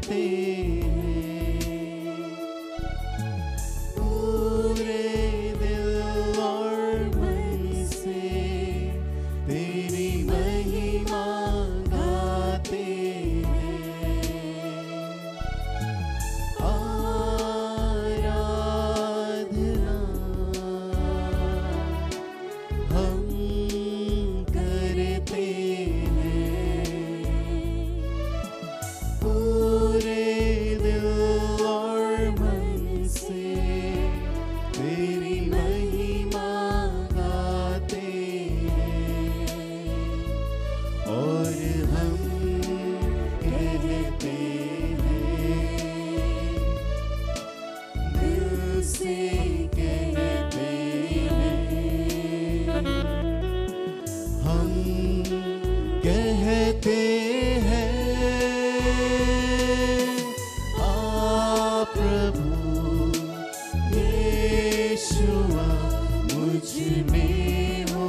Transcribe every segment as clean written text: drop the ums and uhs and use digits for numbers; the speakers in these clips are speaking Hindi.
कहते हैं, पूरे दिल और मन से तेरी महिमा गाते हैं। आराधना हम करते हैं, पूरे दिल और मन से तेरी महिमा गाते हैं। और हम कहते हैं, दिल से कहते हैं, हम कहते हैं, आ प्रभु यीशुआ मुझ में हो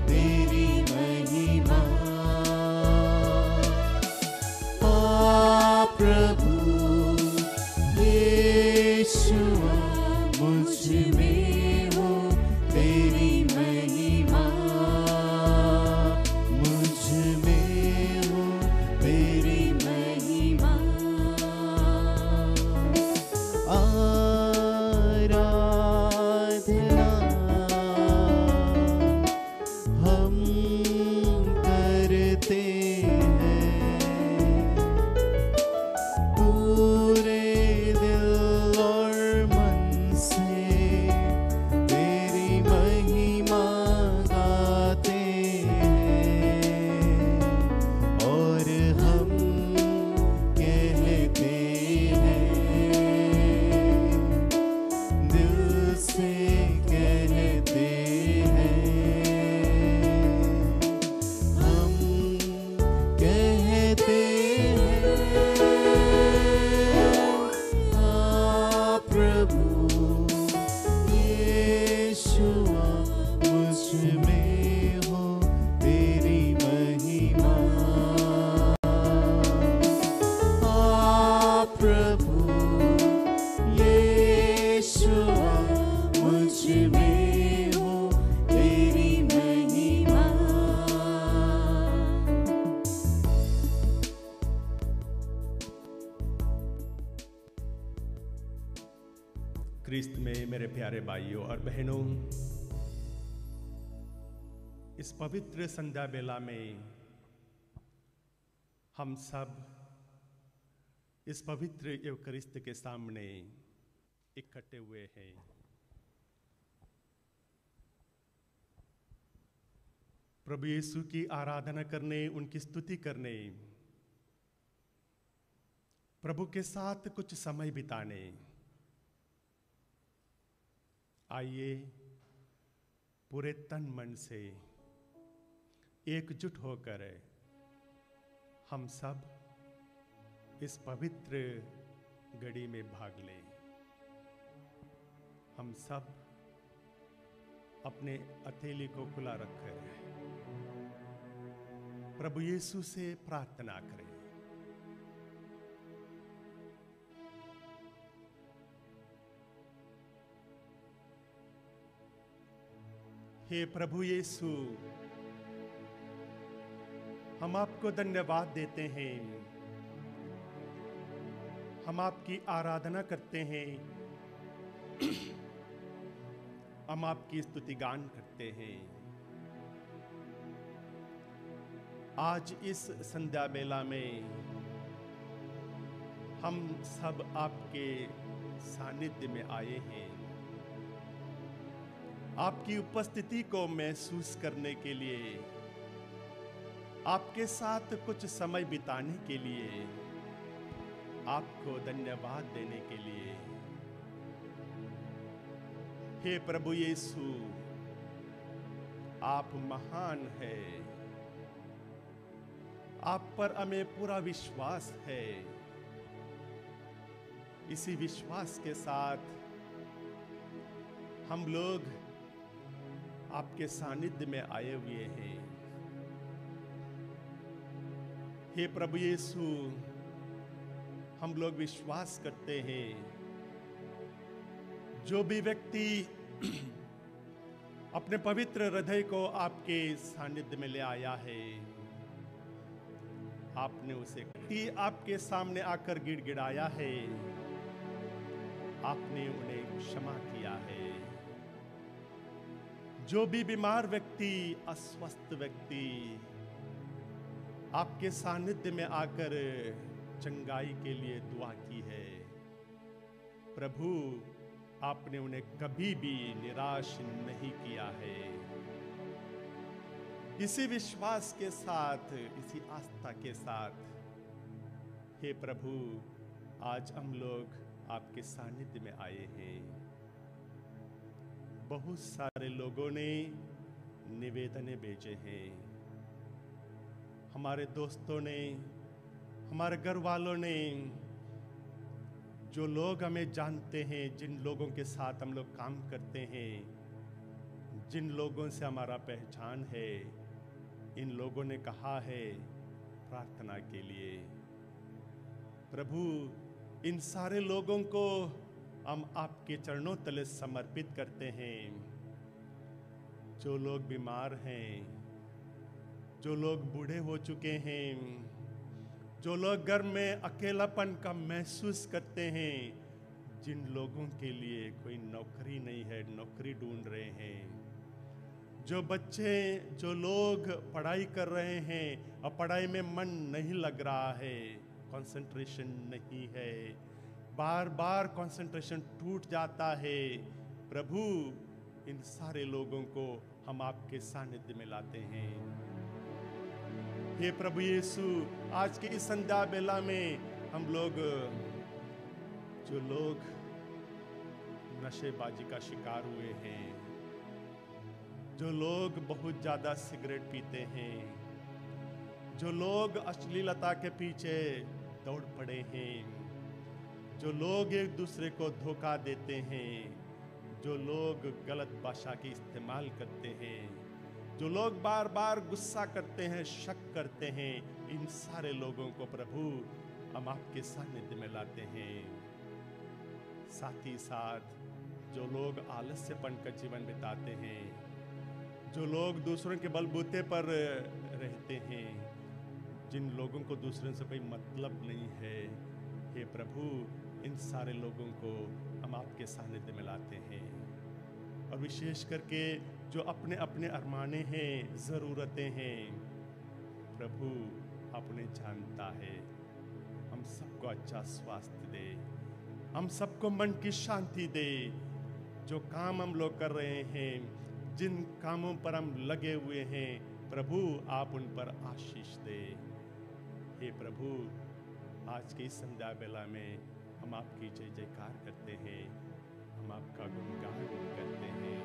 तेरी महिमा। आ प्रभु यीशुआ मुझ में हो तेरी महिमा, मुझ में हो तेरी महिमा। आराधना हम करते हैं, पूरे दिल और मन से तेरी महिमा गाते हैं। और हम कहते हैं, दिल से कहते हैं, हम कहते हैं, आ प्रभु यीशुआ मुझ में हो तेरी महिमा। आ प्रभु यीशुआ मुझ में हो तेरी महिमा। क्रिस्त में मेरे प्यारे भाइयों और बहनों, इस पवित्र संध्या बेला में हम सब इस पवित्र यूकरिस्त के सामने इकट्ठे हुए हैं। प्रभु यीशु की आराधना करने, उनकी स्तुति करने, प्रभु के साथ कुछ समय बिताने। आइए पूरे तन मन से एकजुट होकर हम सब इस पवित्र घड़ी में भाग लें। हम सब अपने हथेली को खुला रखकर प्रभु यीशु से प्रार्थना करें। हे प्रभु यीशु, हम आपको धन्यवाद देते हैं, हम आपकी आराधना करते हैं, हम आपकी स्तुति गान करते हैं। आज इस संध्या बेला में हम सब आपके सानिध्य में आए हैं, आपकी उपस्थिति को महसूस करने के लिए, आपके साथ कुछ समय बिताने के लिए, आपको धन्यवाद देने के लिए। हे प्रभु यीशु, आप महान हैं, आप पर हमें पूरा विश्वास है। इसी विश्वास के साथ हम लोग आपके सानिध्य में आए हुए हैं। हे प्रभु यीशु, हम लोग विश्वास करते हैं जो भी व्यक्ति अपने पवित्र हृदय को आपके सानिध्य में ले आया है, आपने उसे आपके सामने आकर गिड़गिड़ाया है, आपने उन्हें क्षमा किया है। जो भी बीमार व्यक्ति, अस्वस्थ व्यक्ति आपके सानिध्य में आकर चंगाई के लिए दुआ की है, प्रभु आपने उन्हें कभी भी निराश नहीं किया है। इसी विश्वास के साथ, इसी आस्था के साथ, हे प्रभु, आज हम लोग आपके सानिध्य में आए हैं। बहुत सारे लोगों ने निवेदन भेजे हैं, हमारे दोस्तों ने, हमारे घर वालों ने, जो लोग हमें जानते हैं, जिन लोगों के साथ हम लोग काम करते हैं, जिन लोगों से हमारा पहचान है, इन लोगों ने कहा है प्रार्थना के लिए। प्रभु, इन सारे लोगों को हम आपके चरणों तले समर्पित करते हैं। जो लोग बीमार हैं, जो लोग बूढ़े हो चुके हैं, जो लोग घर में अकेलापन का महसूस करते हैं, जिन लोगों के लिए कोई नौकरी नहीं है, नौकरी ढूंढ रहे हैं, जो बच्चे, जो लोग पढ़ाई कर रहे हैं और पढ़ाई में मन नहीं लग रहा है, कंसंट्रेशन नहीं है, बार बार कंसंट्रेशन टूट जाता है, प्रभु इन सारे लोगों को हम आपके सानिध्य में लाते हैं। हे प्रभु यीशु, आज के इस संध्या बेला में हम लोग, जो लोग नशेबाजी का शिकार हुए हैं, जो लोग बहुत ज्यादा सिगरेट पीते हैं, जो लोग अश्लीलता के पीछे दौड़ पड़े हैं, जो लोग एक दूसरे को धोखा देते हैं, जो लोग गलत भाषा की इस्तेमाल करते हैं, जो लोग बार बार गुस्सा करते हैं, शक करते हैं, इन सारे लोगों को प्रभु हम आपके सानिध्य में लाते हैं। साथ ही साथ जो लोग आलस्यपन का जीवन बिताते हैं, जो लोग दूसरों के बलबूते पर रहते हैं, जिन लोगों को दूसरों से कोई मतलब नहीं है, हे प्रभु इन सारे लोगों को हम आपके सानिध्य में लाते हैं। और विशेष करके जो अपने अपने अरमाने हैं, ज़रूरतें हैं, प्रभु आप उन्हें जानता है। हम सबको अच्छा स्वास्थ्य दे, हम सबको मन की शांति दे। जो काम हम लोग कर रहे हैं, जिन कामों पर हम लगे हुए हैं, प्रभु आप उन पर आशीष दे। हे प्रभु, आज की इस संध्या बेला में हम आपकी जय जयकार करते हैं, हम आपका गुणगान करते हैं।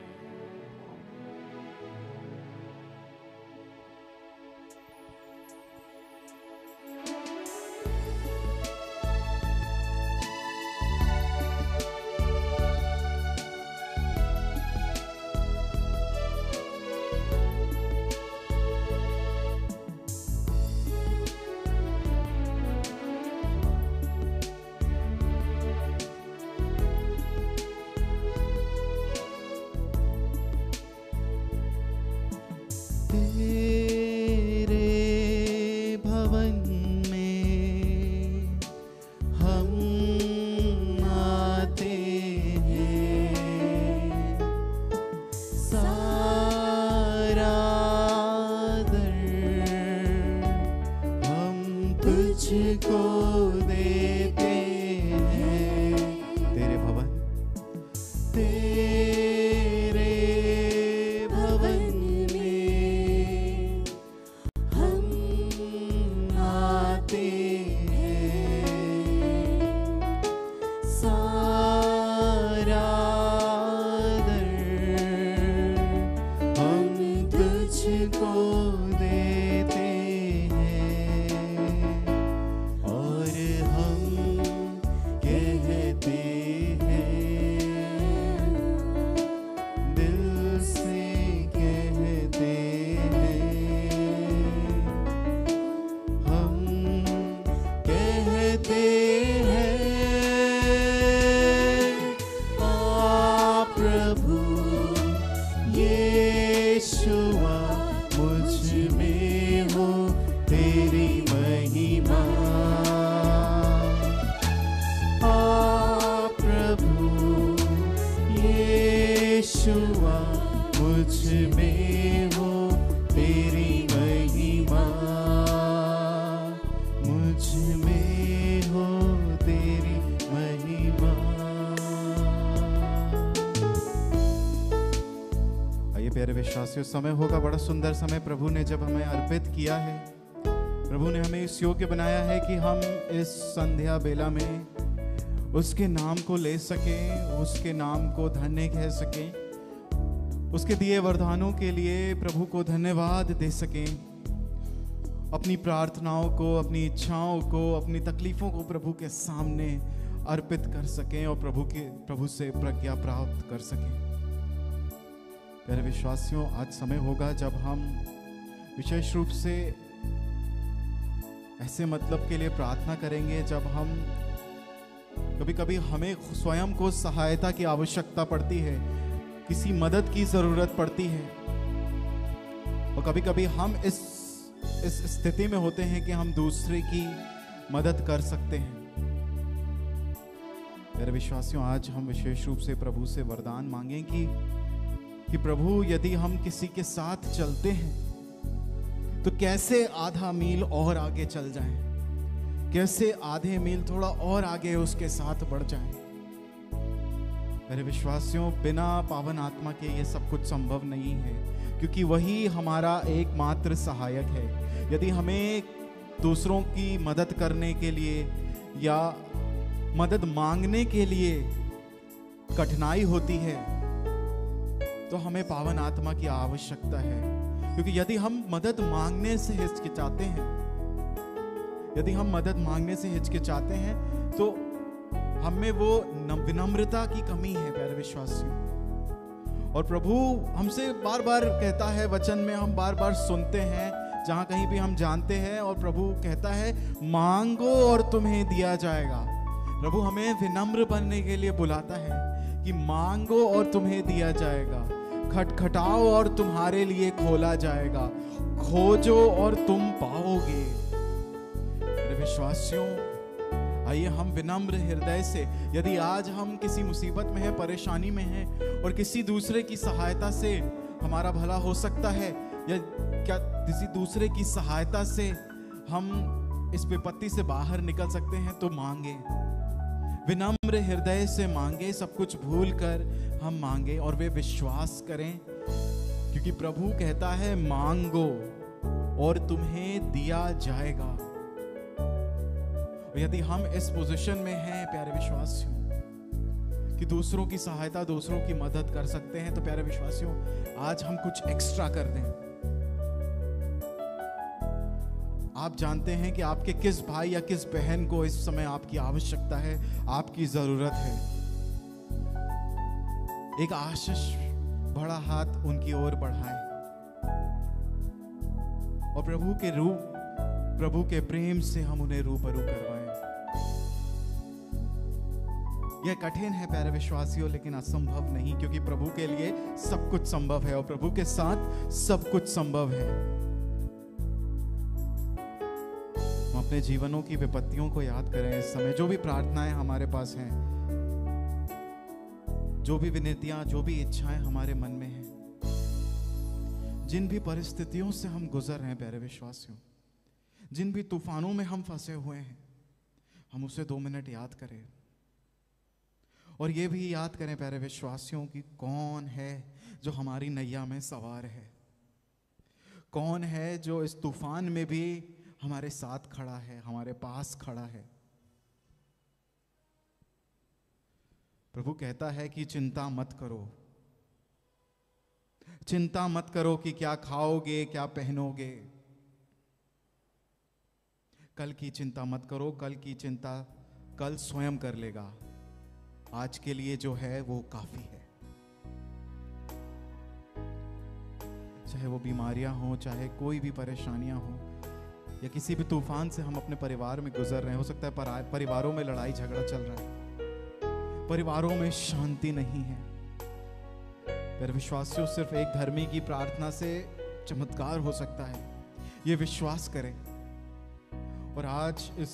देते हैं और हम मुझ में हो तेरी महिमा। आइए प्यारे विश्वासियों, समय होगा बड़ा सुंदर समय प्रभु ने जब हमें अर्पित किया है। प्रभु ने हमें इस योग्य बनाया है कि हम इस संध्या बेला में उसके नाम को ले सकें, उसके नाम को धन्य कह सकें, उसके दिए वरदानों के लिए प्रभु को धन्यवाद दे सकें, अपनी प्रार्थनाओं को, अपनी इच्छाओं को, अपनी तकलीफों को प्रभु के सामने अर्पित कर सकें और प्रभु से प्रज्ञा प्राप्त कर सकें। प्यारे विश्वासियों, आज समय होगा जब हम विशेष रूप से ऐसे मतलब के लिए प्रार्थना करेंगे जब हम कभी कभी हमें स्वयं को सहायता की आवश्यकता पड़ती है, किसी मदद की जरूरत पड़ती है, और कभी कभी हम इस स्थिति में होते हैं कि हम दूसरे की मदद कर सकते हैं। मेरे विश्वासियों, आज हम विशेष रूप से प्रभु से वरदान मांगें कि प्रभु, यदि हम किसी के साथ चलते हैं तो कैसे आधा मील और आगे चल जाएं, कैसे आधे मील थोड़ा और आगे उसके साथ बढ़ जाएं। मेरे विश्वासियों, बिना पावन आत्मा के ये सब कुछ संभव नहीं है, क्योंकि वही हमारा एकमात्र सहायक है। यदि हमें दूसरों की मदद करने के लिए या मदद मांगने के लिए कठिनाई होती है तो हमें पावन आत्मा की आवश्यकता है, क्योंकि यदि हम मदद मांगने से हिचकिचाते हैं, यदि हम मदद मांगने से हिचकिचाते हैं तो हम में वो विनम्रता की कमी है प्यारे विश्वासियों। और प्रभु हमसे बार बार कहता है, वचन में हम बार बार सुनते हैं, जहां कहीं भी हम जानते हैं, और प्रभु कहता है मांगो और तुम्हें दिया जाएगा। प्रभु हमें विनम्र बनने के लिए बुलाता है कि मांगो और तुम्हें दिया जाएगा, खटखटाओ और तुम्हारे लिए खोला जाएगा, खोजो और तुम पाओगे। मेरे विश्वासियों, आइए हम विनम्र हृदय से, यदि आज हम किसी मुसीबत में हैं, परेशानी में हैं और किसी दूसरे की सहायता से हमारा भला हो सकता है, या क्या किसी दूसरे की सहायता से हम इस विपत्ति से बाहर निकल सकते हैं, तो मांगे, विनम्र हृदय से मांगे, सब कुछ भूल कर हम मांगे और वे विश्वास करें, क्योंकि प्रभु कहता है मांगो और तुम्हें दिया जाएगा। और यदि हम इस पोजीशन में हैं प्यारे विश्वासियों कि दूसरों की सहायता, दूसरों की मदद कर सकते हैं, तो प्यारे विश्वासियों, आज हम कुछ एक्स्ट्रा कर दें। आप जानते हैं कि आपके किस भाई या किस बहन को इस समय आपकी आवश्यकता है, आपकी जरूरत है। एक आशीष भरा हाथ उनकी ओर बढ़ाएं और प्रभु के प्रेम से हम उन्हें रूबरू करवाएं। यह कठिन है प्यारे विश्वासियों, लेकिन असंभव नहीं, क्योंकि प्रभु के लिए सब कुछ संभव है और प्रभु के साथ सब कुछ संभव है। हम अपने जीवनों की विपत्तियों को याद करें इस समय, जो भी प्रार्थनाएं हमारे पास हैं, जो भी विनतियां, जो भी इच्छाएं हमारे मन में हैं, जिन भी परिस्थितियों से हम गुजर रहे हैं प्यारे विश्वासियों, जिन भी तूफानों में हम फंसे हुए हैं, हम उसे 2 मिनट याद करें और ये भी याद करें प्यारे विश्वासियों कि कौन है जो हमारी नैया में सवार है, कौन है जो इस तूफान में भी हमारे साथ खड़ा है, हमारे पास खड़ा है। प्रभु कहता है कि चिंता मत करो, चिंता मत करो कि क्या खाओगे, क्या पहनोगे। कल की चिंता मत करो, कल की चिंता कल स्वयं कर लेगा। आज के लिए जो है वो काफी है। चाहे वो बीमारियां हो, चाहे कोई भी परेशानियां हो, या किसी भी तूफान से हम अपने परिवार में गुजर रहे हैं। हो सकता है परिवारों में लड़ाई झगड़ा चल रहा है, परिवारों में शांति नहीं है। पर विश्वासियों, सिर्फ एक धर्मी की प्रार्थना से चमत्कार हो सकता है, ये विश्वास करें। और आज इस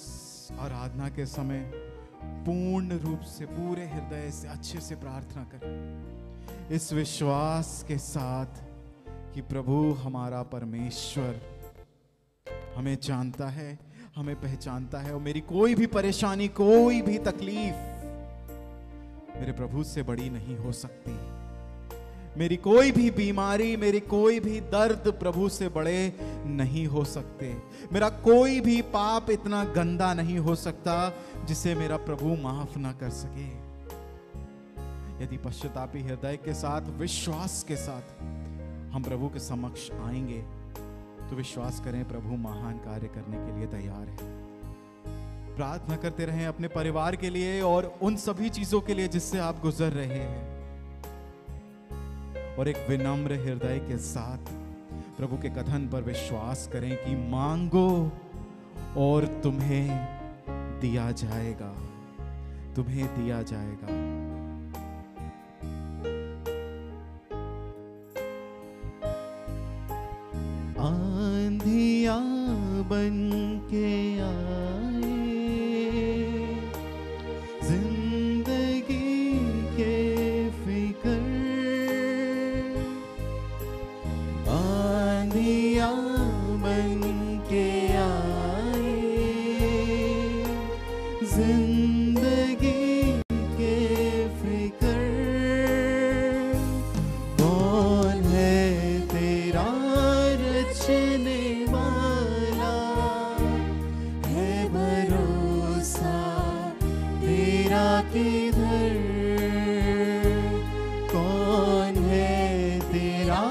आराधना के समय पूर्ण रूप से, पूरे हृदय से, अच्छे से प्रार्थना करें, इस विश्वास के साथ कि प्रभु हमारा परमेश्वर हमें जानता है, हमें पहचानता है और मेरी कोई भी परेशानी, कोई भी तकलीफ मेरे प्रभु से बड़ी नहीं हो सकती। मेरी कोई भी बीमारी, मेरी कोई भी दर्द प्रभु से बड़े नहीं हो सकते। मेरा कोई भी पाप इतना गंदा नहीं हो सकता जिसे मेरा प्रभु माफ ना कर सके। यदि पश्चातापी हृदय के साथ, विश्वास के साथ हम प्रभु के समक्ष आएंगे तो विश्वास करें प्रभु महान कार्य करने के लिए तैयार है। प्रार्थना करते रहें अपने परिवार के लिए और उन सभी चीजों के लिए जिससे आप गुजर रहे हैं, और एक विनम्र हृदय के साथ प्रभु के कथन पर विश्वास करें कि मांगो और तुम्हें दिया जाएगा, तुम्हें दिया जाएगा। आंधियां बन के आए जिंदगी के फिक्र, आंधियां बन के आए जिंदगी के फिक्र, कौन है तेरा रचने वाला, है भरोसा तेरा किधर, कौन है तेरा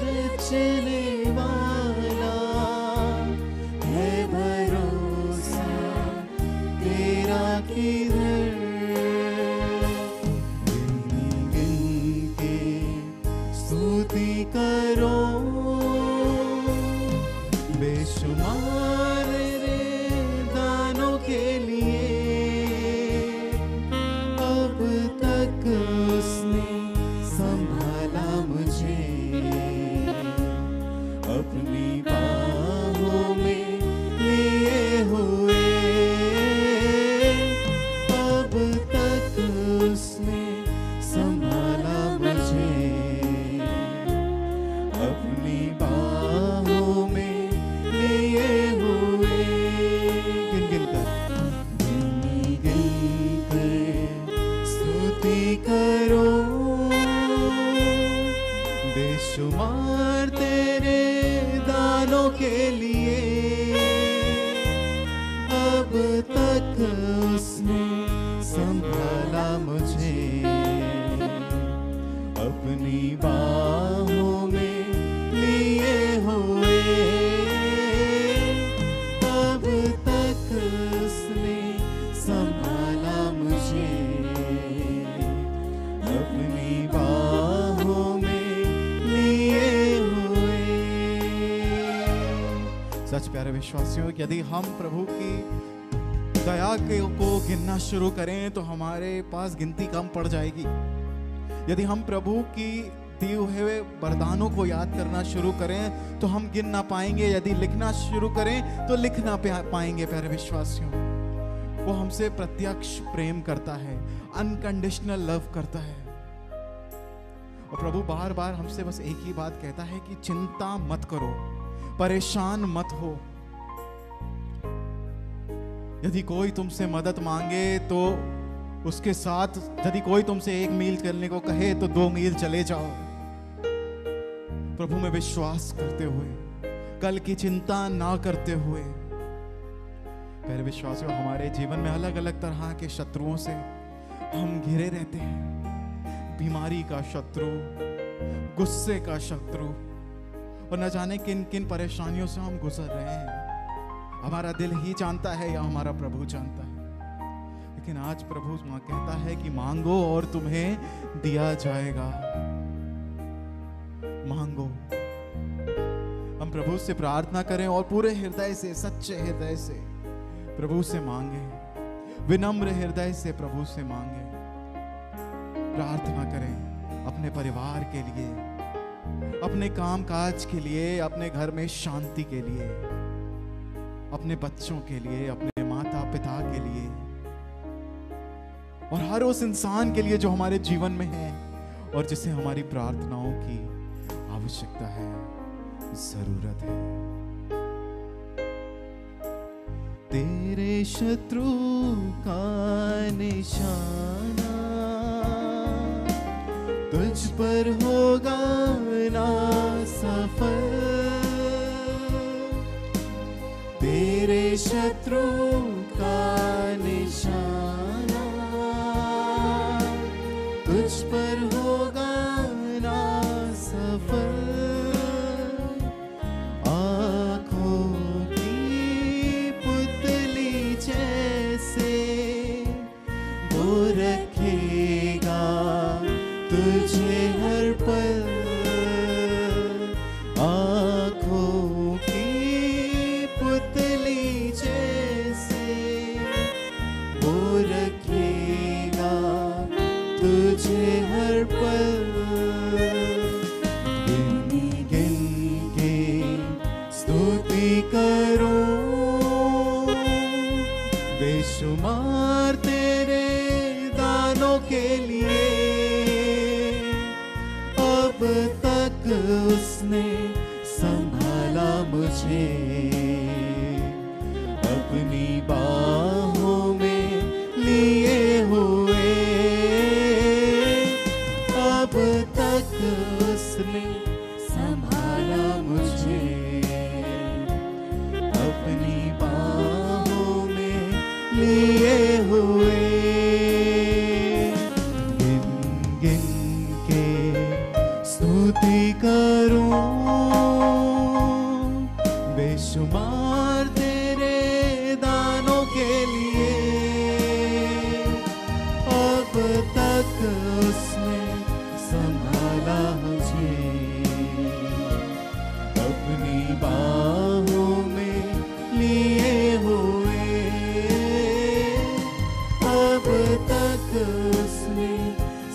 रचने वाला, है भरोसा तेरा किधर। गिन गिन के स्तुति करो बेशुमार रे दानों के लिए, अब तक उसने संभाला मुझे, अपनी बाहों में लिए हुए, अब तक उसने संभाला मुझे, अपनी बाहों में लिए हुए। गिन गिन कर स्तुति करो बेशुमार तेरे दानों के लिए, अब तक उसने संभाला मुझे, अपनी बाहों में लिए हुए, अब तक उसने संभाला मुझे, अपनी बाहों में लिए हुए। सच प्यारे विश्वासियों, यदि हम प्रभु की दया को गिनना शुरू करें तो हमारे पास गिनती कम पड़ जाएगी। यदि हम प्रभु की दिए हुए वरदानों को याद करना शुरू करें तो हम गिन ना पाएंगे। यदि लिखना शुरू करें तो लिख ना पाएंगे। प्यारे विश्वासियों, वो हमसे प्रत्यक्ष प्रेम करता है, अनकंडीशनल लव करता है। और प्रभु बार बार हमसे बस एक ही बात कहता है कि चिंता मत करो, परेशान मत हो। यदि कोई तुमसे मदद मांगे तो उसके साथ, यदि कोई तुमसे 1 मील चलने को कहे तो 2 मील चले जाओ। प्रभु में विश्वास करते हुए, कल की चिंता ना करते हुए। प्यारे विश्वासियों, हमारे जीवन में अलग अलग तरह के शत्रुओं से हम घिरे रहते हैं। बीमारी का शत्रु, गुस्से का शत्रु, और न जाने किन किन परेशानियों से हम गुजर रहे हैं। हमारा दिल ही जानता है या हमारा प्रभु जानता है। लेकिन आज प्रभु कहता है कि मांगो और तुम्हें दिया जाएगा। मांगो। हम प्रभु से प्रार्थना करें और पूरे हृदय से, सच्चे हृदय से प्रभु से मांगे, विनम्र हृदय से प्रभु से मांगे। प्रार्थना करें अपने परिवार के लिए, अपने काम काज के लिए, अपने घर में शांति के लिए, अपने बच्चों के लिए, अपने माता पिता के लिए, और हर उस इंसान के लिए जो हमारे जीवन में है और जिसे हमारी प्रार्थनाओं की आवश्यकता है, जरूरत है। तेरे शत्रु का निशाना तुझ पर होगा ना सफल। तेरे शत्रु का निशाना तुझ पर होगा ना सफल। आँखों की पुतली जैसे वो रखेगा तुझे हर पल। आँखों की पुतली जैसे वो रखेगा तुझे हर पल। गिन गिन के स्तुति करूं बेशुमार तेरे दानों के लिए। अब तक उसने संभाला मुझे अपनी बाहों में लिए हुए। अब तक उसने संभाला मुझे अपनी बाहों में लिए हुए। गिन गिन के स्तुति करूं बेशुमार तेरे दानों के लिए। अब तक उसने संभाला मुझे अपनी बाहों में लिए हुए। अब तक उसने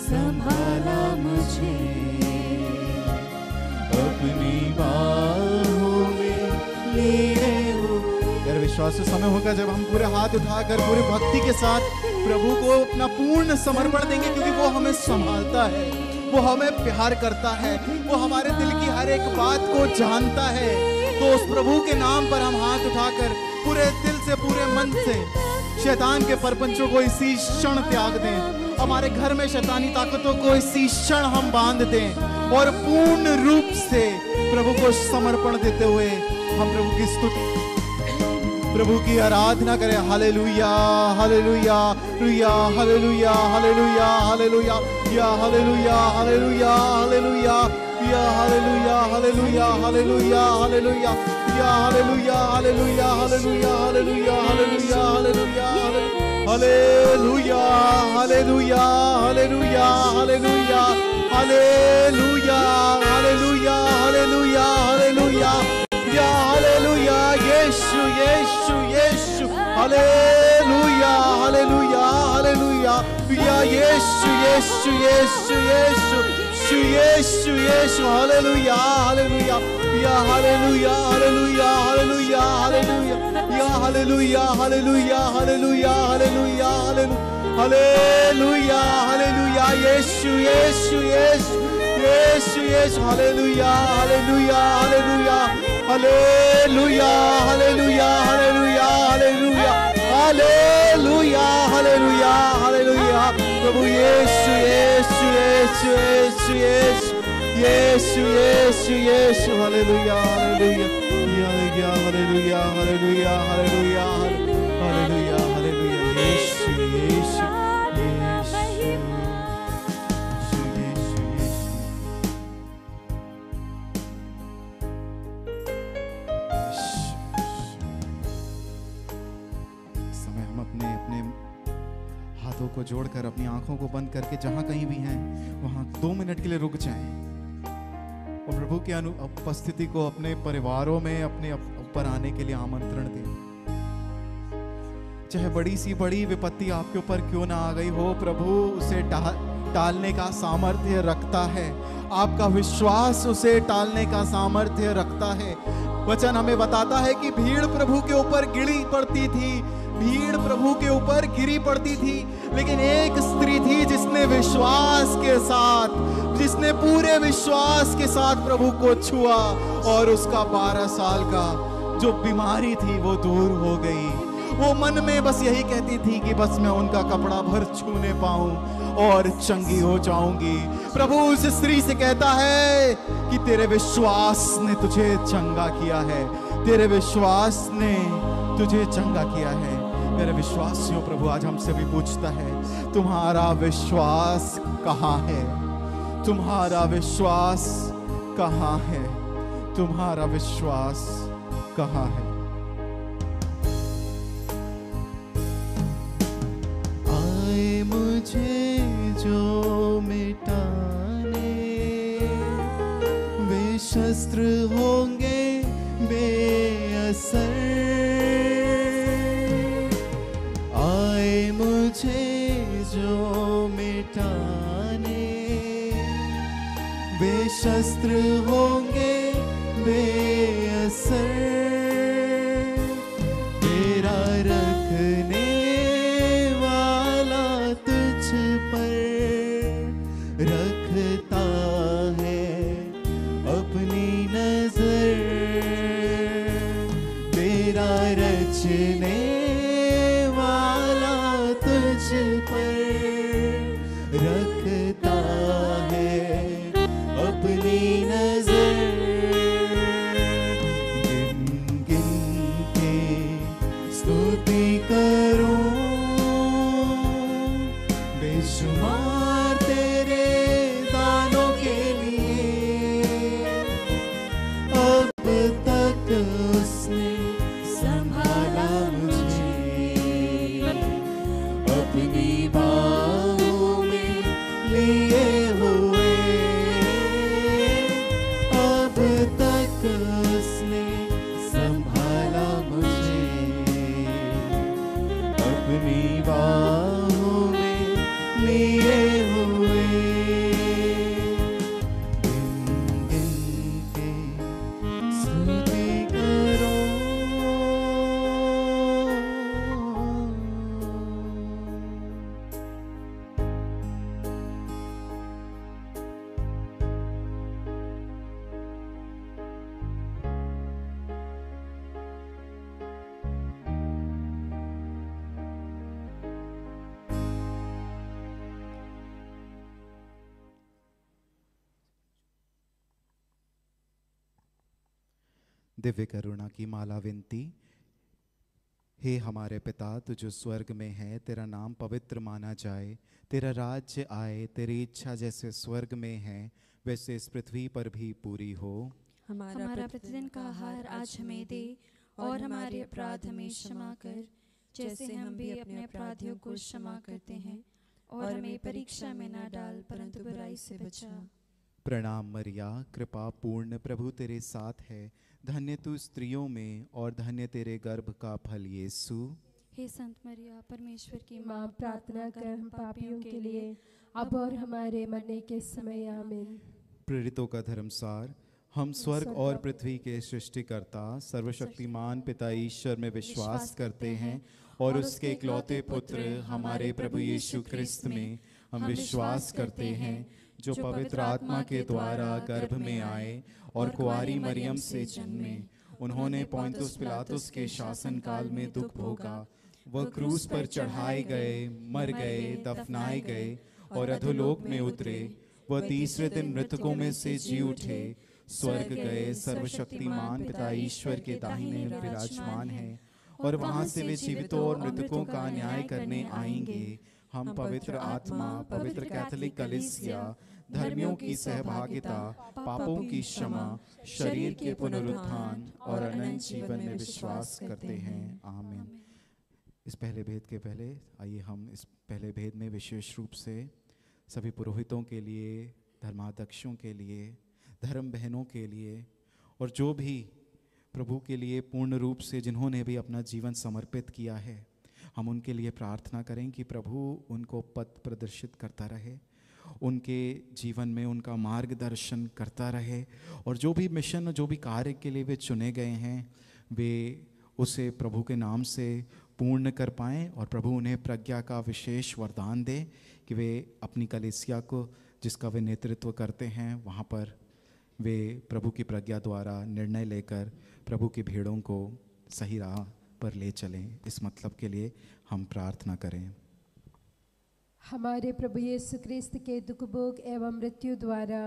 संभाला मुझे अपनी बाहों में लिए हुए। यार विश्वास से समय होगा जब हम पूरे हाथ उठाकर पूरी भक्ति के साथ प्रभु को अपना पूर्ण समर्पण देंगे, क्योंकि वो हमें संभालता है, वो हमें प्यार करता है, वो हमारे दिल की हर एक बात को जानता है। तो उस प्रभु के नाम पर हम हाथ उठाकर पूरे दिल से पूरे मन से शैतान के परपंचों को इसी क्षण त्याग दें। हमारे घर में शैतानी ताकतों को इसी क्षण हम बांध दें और पूर्ण रूप से प्रभु को समर्पण देते हुए हम प्रभु की स्तुति प्रभु की आराधना करें। Hallelujah hallelujah hallelujah hallelujah hallelujah hallelujah या हालेलुया हालेलुया हालेलुया या हालेलुया हालेलुया हालेलुया हालेलुया या hallelujah hallelujah hallelujah hallelujah hallelujah hallelujah hallelujah hallelujah hallelujah hallelujah hallelujah hallelujah hallelujah hallelujah या hallelujah Yeshu Yeshu Yeshu hallelujah hallelujah hallelujah या यीशु यीशु यीशु यीशु यीशु यीशु हालेलुया हालेलुया या हालेलुया हालेलुया हालेलुया हालेलुया या hallelujah hallelujah hallelujah hallelujah hallelujah hallelujah Yeshu Yeshu Yeshu Yeshu Yeshu hallelujah hallelujah hallelujah hallelujah hallelujah hallelujah hallelujah hallelujah hallelujah hallelujah प्रभु Yeshu Yeshu Yeshu Yeshu Yeshu Yeshu Yeshu hallelujah hallelujah hallelujah hallelujah hallelujah hallelujah hallelujah Yeshu Yeshu को जोड़कर अपनी आंखों को बंद करके जहां कहीं भी हैं वहां 2 मिनट के लिए रुक जाएं और प्रभु की उपस्थिति को अपने परिवारों में अपने ऊपर आने के लिए आमंत्रण दें। चाहे बड़ी सी बड़ी विपत्ति आपके ऊपर क्यों ना आ गई हो, प्रभु उसे टालने का सामर्थ्य रखता है। आपका विश्वास उसे टालने का सामर्थ्य रखता है। वचन हमें बताता है कि भीड़ प्रभु के ऊपर गिरी पड़ती थी, भीड़ प्रभु के ऊपर गिरी पड़ती थी, लेकिन एक स्त्री थी जिसने विश्वास के साथ, जिसने पूरे विश्वास के साथ प्रभु को छुआ और उसका 12 साल का जो बीमारी थी वो दूर हो गई। वो मन में बस यही कहती थी कि बस मैं उनका कपड़ा भर छूने पाऊं और चंगी हो जाऊंगी। प्रभु उस स्त्री से कहता है कि तेरे विश्वास ने तुझे चंगा किया है, तेरे विश्वास ने तुझे चंगा किया है। मेरे विश्वासियों, प्रभु आज हमसे भी पूछता है, तुम्हारा विश्वास कहाँ है? तुम्हारा विश्वास कहाँ है? तुम्हारा विश्वास कहाँ है? आए मुझे जो मिटाने, वे शस्त्र होंगे बेअसर। आए मुझे जो मिटाने, वे शस्त्र होंगे बेअसर। तेरा रखने वाला तुझ पर रखता है अपनी नजर। तेरा रचने वाला तुझ पर रखता है अपनी नजर। गिन गिन के स्तुति करूं, बेशुमार तेरे दानों के लिए। अब तक उसने संभाला मुझे, अपनी बाहों में लिए हुए। अब तक उसने संभाला मुझे, अपनी बाहों में लिए हुए। गिन गिन के स्तुति करो। दिव्य करुणा की माला विनती। हे हमारे पिता, तू जो स्वर्ग में है, तेरा नाम पवित्र माना जाए। तेरा राज्य आए, तेरी इच्छा जैसे स्वर्ग में है वैसे इस पृथ्वी पर भी पूरी हो। हमारा प्रतिदिन का आहार आज हमें दे, और हमारे अपराध हमें क्षमा कर, जैसे हम भी अपने अपराधियों को क्षमा करते हैं। और हमें परीक्षा में न डाल, परंतु बुराई से बचा। प्रणाम मरिया, कृपा पूर्ण, प्रभु तेरे साथ है। धन्य तू स्त्रियों में और धन्य तेरे गर्भ का फल यीशु। हे संत मरिया, परमेश्वर की माँ, माँ, प्रार्थना कर हम पापियों के लिए, अब और हमारे मरने के समय। आमीन। प्रेरितों का धर्मसार। हम स्वर्ग और पृथ्वी के सृष्टिकर्ता सर्वशक्तिमान पिता ईश्वर में विश्वास करते हैं और उसके इकलौते पुत्र हमारे प्रभु यीशु क्रिस्त में हम विश्वास करते हैं, जो पवित्र आत्मा के द्वारा गर्भ में आए और कुंवारी मरियम से जन्मे। उन्होंने पोंतियुस पिलातुस के शासन काल में दुख भोगा, वह क्रूस पर चढ़ाए गए, मर गए, दफनाए गए और अधोलोक में उतरे। वह तीसरे दिन मृतकों में से जी उठे, स्वर्ग गए, सर्वशक्तिमान पिता ईश्वर के दाहिने विराजमान है और वहां से वे जीवितों और मृतकों का न्याय करने आएंगे। हम पवित्र आत्मा, पवित्र कैथोलिक कलीसिया, धर्मियों की सहभागिता, पापों की क्षमा, शरीर के पुनरुत्थान और अनंत जीवन में विश्वास करते हैं। आमीन। इस पहले भेद के पहले आइए हम इस पहले भेद में विशेष रूप से सभी पुरोहितों के लिए, धर्माध्यक्षों के लिए, धर्म बहनों के लिए और जो भी प्रभु के लिए पूर्ण रूप से जिन्होंने भी अपना जीवन समर्पित किया है, हम उनके लिए प्रार्थना करें कि प्रभु उनको पथ प्रदर्शित करता रहे, उनके जीवन में उनका मार्गदर्शन करता रहे और जो भी मिशन, जो भी कार्य के लिए वे चुने गए हैं, वे उसे प्रभु के नाम से पूर्ण कर पाएँ और प्रभु उन्हें प्रज्ञा का विशेष वरदान दे कि वे अपनी कलीसिया को, जिसका वे नेतृत्व करते हैं, वहाँ पर वे प्रभु की प्रज्ञा द्वारा निर्णय लेकर प्रभु की भीड़ों को सही राह पर ले चलें। इस मतलब के लिए हम प्रार्थना करें। हमारे प्रभु यीशु क्रिस्त के दुख भोग एवं मृत्यु द्वारा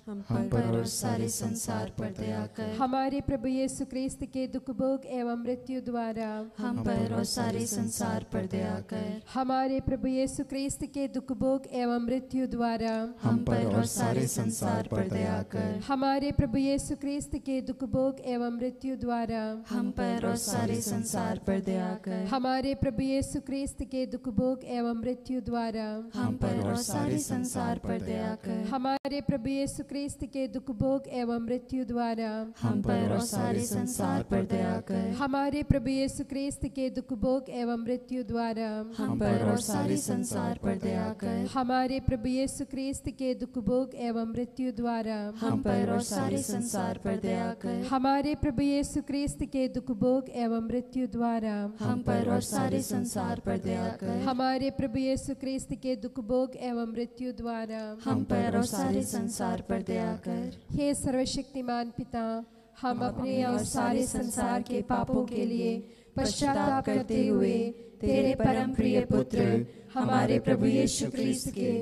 हम पर और सारे संसार पर दया कर। हमारे प्रभु यीशु क्रिस्त के दुख भोग एवं मृत्यु द्वारा हम पर और सारे संसार पर दया कर। हमारे प्रभु यीशु क्रिस्त के दुख भोग एवं मृत्यु द्वारा हम पर और सारे संसार पर दया कर। हमारे प्रभु यीशु क्रिस्त के दुख भोग एवं मृत्यु द्वारा हम पर और सारे संसार पर दया कर। हमारे प्रभु यीशु क्रिस्त के दुख भोग एवं मृत्यु द्वारा हम पर और सारे संसार पर दया कर। हमारे प्रभु यीशु क्रिस्त के दुख भोग एवं मृत्यु द्वारा हम पर और सारे संसार पर दया कर। हमारे प्रभु यीशु क्रिस्त के दुख भोग एवं मृत्यु द्वारा हम पर और सारे संसार पर दया कर। हमारे प्रभु यीशु क्रिस्त के दुख भोग एवं मृत्यु द्वारा हम पर और सारे संसार पर दया कर। हमारे प्रभु यीशु क्रिस्त के दुख भोग एवं मृत्यु द्वारा हम पर और सारे संसार पर दया कर। हमारे प्रभु यीशु क्रिस्त के दुख भोग एवं मृत्यु द्वारा हम पर और सारे संसार पर दया कर। हे सर्वशक्तिमान पिता, हम अपने और सारे संसार के पापों के लिए पश्चाताप करते हुए तेरे परम प्रिय पुत्र हमारे प्रभु यीशु क्रिस्त के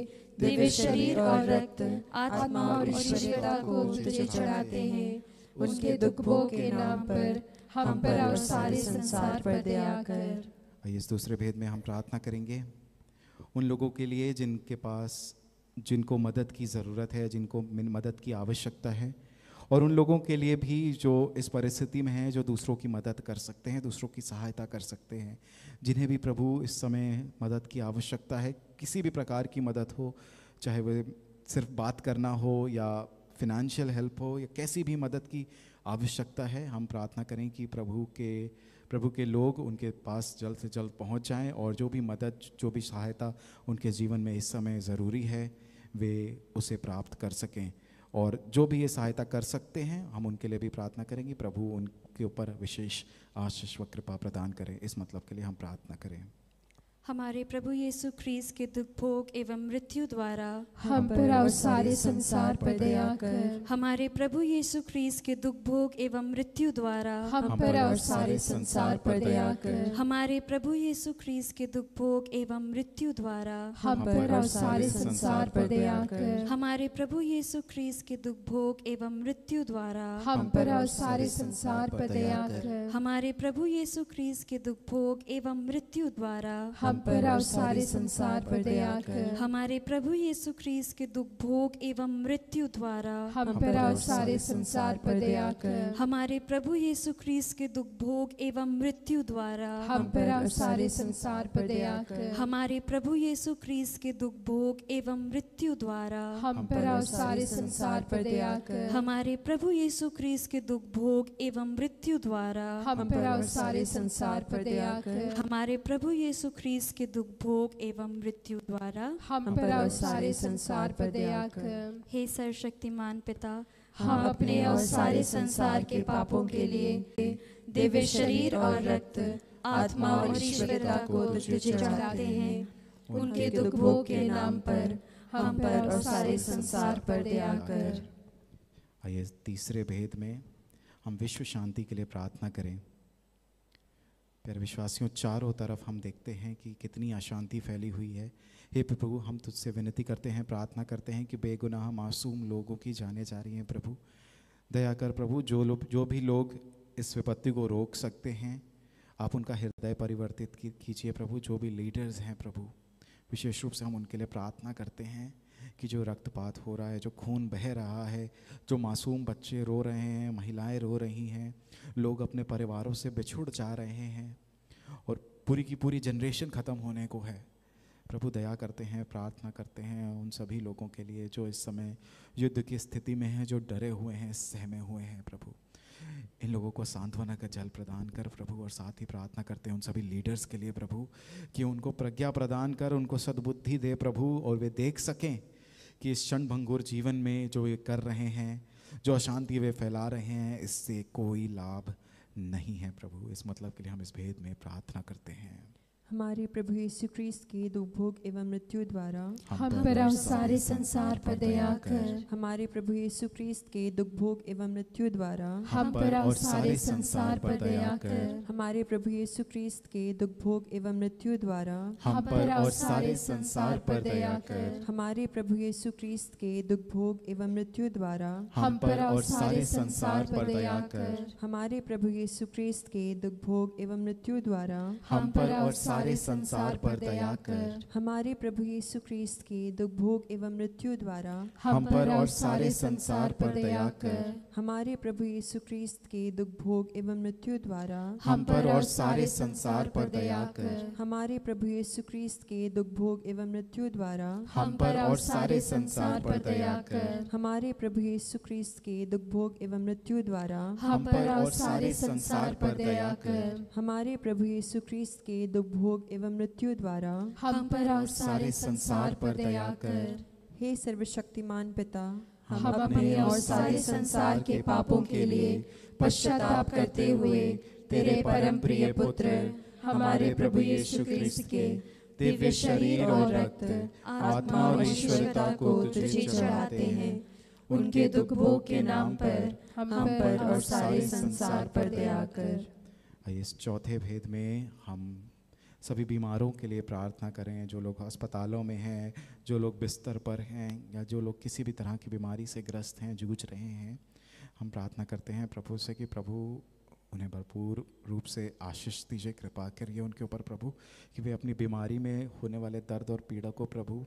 दिव्य शरीर और रक्त, आत्मा और ईश्वरता को तुझे चढ़ाते हैं। उनके दुख भोग के नाम पर हम पर और सारे संसार पर दया कर। आइए इस दूसरे भेद में हम प्रार्थना करेंगे उन लोगों के लिए जिनको मदद की ज़रूरत है, जिनको मदद की आवश्यकता है, और उन लोगों के लिए भी जो इस परिस्थिति में हैं, जो दूसरों की मदद कर सकते हैं, दूसरों की सहायता कर सकते हैं, जिन्हें भी प्रभु इस समय मदद की आवश्यकता है। किसी भी प्रकार की मदद हो, चाहे वह सिर्फ बात करना हो या फिनेंशियल हेल्प हो या कैसी भी मदद की आवश्यकता है, हम प्रार्थना करें कि प्रभु के लोग उनके पास जल्द से जल्द पहुंच जाएं और जो भी मदद, जो भी सहायता उनके जीवन में इस समय ज़रूरी है वे उसे प्राप्त कर सकें। और जो भी ये सहायता कर सकते हैं हम उनके लिए भी प्रार्थना करेंगे, प्रभु उनके ऊपर विशेष आशीष व कृपा प्रदान करें। इस मतलब के लिए हम प्रार्थना करें। हमारे प्रभु यीशु ख्रीस्त के दुख भोग एवं मृत्यु द्वारा हम पर और सारे संसार पर दया कर। हमारे प्रभु यीशु ख्रीस्त के दुख भोग एवं मृत्यु द्वारा हम पर और सारे संसार पर दया कर। हमारे प्रभु यीशु ख्रीस्त के दुख भोग एवं मृत्यु द्वारा हम पर और सारे संसार पर दया कर। हमारे प्रभु यीशु ख्रीस्त के दुख भोग एवं मृत्यु द्वारा हम पर और सारे संसार पर दया कर। हमारे प्रभु यीशु ख्रीस्त के दुख भोग एवं मृत्यु द्वारा हम पर और सारे संसार पर दया कर। हमारे प्रभु यीशु ख्रीस्त के दुख भोग एवं मृत्यु द्वारा हम पर और सारे संसार पर दया कर। हमारे प्रभु यीशु ख्रीस्त के दुख भोग एवं मृत्यु द्वारा हम पर और सारे संसार पर दया कर। हमारे प्रभु यीशु ख्रीस्त के दुख भोग एवं मृत्यु द्वारा हम पर और सारे संसार पर दया कर। हमारे प्रभु यीशु ख्रीस्त के दुख भोग एवं मृत्यु द्वारा हम पर और सारे संसार पर दया कर। हमारे प्रभु यीशु ख्रीस्त के दुख भोग एवं मृत्यु द्वारा हम पर और सारे संसार पर दया कर। हे सर्वशक्तिमान पिता, हम अपने और सारे संसार के पापों के लिए दिव्य शरीर और रक्त, आत्मा और ईश्वरता को तुझे चढ़ाते हैं। उनके दुख भोग के नाम पर हम पर और सारे संसार पर दया कर। आइए तीसरे भेद में हम विश्व शांति के लिए प्रार्थना करें। प्यारे विश्वासियों, चारों तरफ हम देखते हैं कि कितनी अशांति फैली हुई है। हे प्रभु, हम तुझसे विनती करते हैं, प्रार्थना करते हैं कि बेगुनाह मासूम लोगों की जाने जा रही हैं। प्रभु दया कर प्रभु, जो भी लोग इस विपत्ति को रोक सकते हैं आप उनका हृदय परिवर्तित कीजिए। प्रभु जो भी लीडर्स हैं प्रभु, विशेष रूप से हम उनके लिए प्रार्थना करते हैं कि जो रक्तपात हो रहा है, जो खून बह रहा है, जो मासूम बच्चे रो रहे हैं, महिलाएं रो रही हैं, लोग अपने परिवारों से बिछुड़ जा रहे हैं और पूरी की पूरी जनरेशन ख़त्म होने को है। प्रभु दया करते हैं, प्रार्थना करते हैं उन सभी लोगों के लिए जो इस समय युद्ध की स्थिति में हैं, जो डरे हुए हैं, सहमे हुए हैं। प्रभु इन लोगों को सांत्वना का जल प्रदान कर प्रभु, और साथ ही प्रार्थना करते हैं उन सभी लीडर्स के लिए प्रभु कि उनको प्रज्ञा प्रदान कर, उनको सद्बुद्धि दे प्रभु, और वे देख सकें कि इस क्षणभंगुर जीवन में जो ये कर रहे हैं, जो अशांति वे फैला रहे हैं, इससे कोई लाभ नहीं है। प्रभु इस मतलब के लिए हम इस भेद में प्रार्थना करते हैं। हमारे प्रभु यीशु ख्रीस्त के दुख भोग एवं मृत्यु द्वारा हम पर और सारे संसार पर दया कर। हमारे प्रभु यीशु ख्रीस्त के दुख भोग एवं मृत्यु द्वारा हम पर और सारे संसार पर दया कर। हमारे प्रभु यीशु ख्रीस्त के दुख भोग एवं मृत्यु द्वारा हम पर और सारे संसार पर दया कर। हमारे प्रभु यीशु ख्रीस्त के दुख भोग एवं मृत्यु द्वारा हम पर और सारे संसार पर दया कर। हमारे प्रभु यीशु ख्रीस्त के दुख भोग एवं मृत्यु द्वारा हम पर और सारे संसार पर दया कर। हमारे प्रभु यीशु ख्रीस्त के दुख भोग एवं मृत्यु द्वारा हम पर और सारे संसार पर दया कर। हमारे प्रभु यीशु ख्रीस्त के दुख भोग एवं मृत्यु द्वारा हम पर और सारे संसार पर दया कर। हमारे प्रभु यीशु ख्रीस्त के दुख भोग एवं मृत्यु द्वारा हम पर और सारे संसार पर दया कर। हमारे प्रभु यीशु ख्रीस्त के दुख भोग एवं मृत्यु द्वारा हम पर और सारे संसार पर दया कर। हमारे प्रभु यीशु ख्रीस्त के दुख भोग एवं मृत्यु द्वारा हम पर और सारे संसार पर दया कर। हे सर्वशक्तिमान पिता, हम अपने और सारे संसार के पापों के लिए पश्चाताप करते हुए तेरे परम प्रिय पुत्र हमारे प्रभु यीशु ख्रीस्त के दिव्य शरीर और रक्त, आत्मा और ईश्वरता को तुझे चढ़ाते हैं। उनके दुख भोग के नाम पर हम पर और सारे संसार पर दया कर। आइए इस चौथे भेद में हम सभी बीमारों के लिए प्रार्थना करें, जो लोग अस्पतालों में हैं, जो लोग बिस्तर पर हैं, या जो लोग किसी भी तरह की बीमारी से ग्रस्त हैं, जूझ रहे हैं। हम प्रार्थना करते हैं प्रभु से कि प्रभु उन्हें भरपूर रूप से आशीष दीजिए, कृपा करिए उनके ऊपर प्रभु, कि वे अपनी बीमारी में होने वाले दर्द और पीड़ा को प्रभु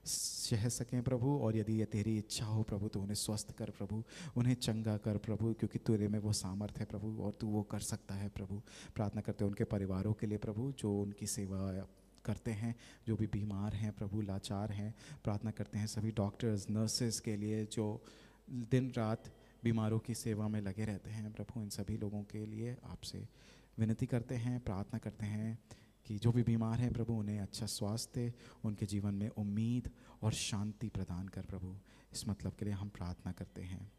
सह सकें प्रभु। और यदि ये तेरी इच्छा हो प्रभु तो उन्हें स्वस्थ कर प्रभु, उन्हें चंगा कर प्रभु, क्योंकि तेरे में वो सामर्थ है प्रभु और तू वो कर सकता है प्रभु। प्रार्थना करते हैं उनके परिवारों के लिए प्रभु, जो उनकी सेवा करते हैं, जो भी बीमार हैं प्रभु, लाचार हैं। प्रार्थना करते हैं सभी डॉक्टर्स, नर्सेस के लिए जो दिन रात बीमारों की सेवा में लगे रहते हैं प्रभु। इन सभी लोगों के लिए आपसे विनती करते हैं, प्रार्थना करते हैं कि जो भी बीमार हैं प्रभु उन्हें अच्छा स्वास्थ्य, उनके जीवन में उम्मीद और शांति प्रदान कर प्रभु। इस मतलब के लिए हम प्रार्थना करते हैं।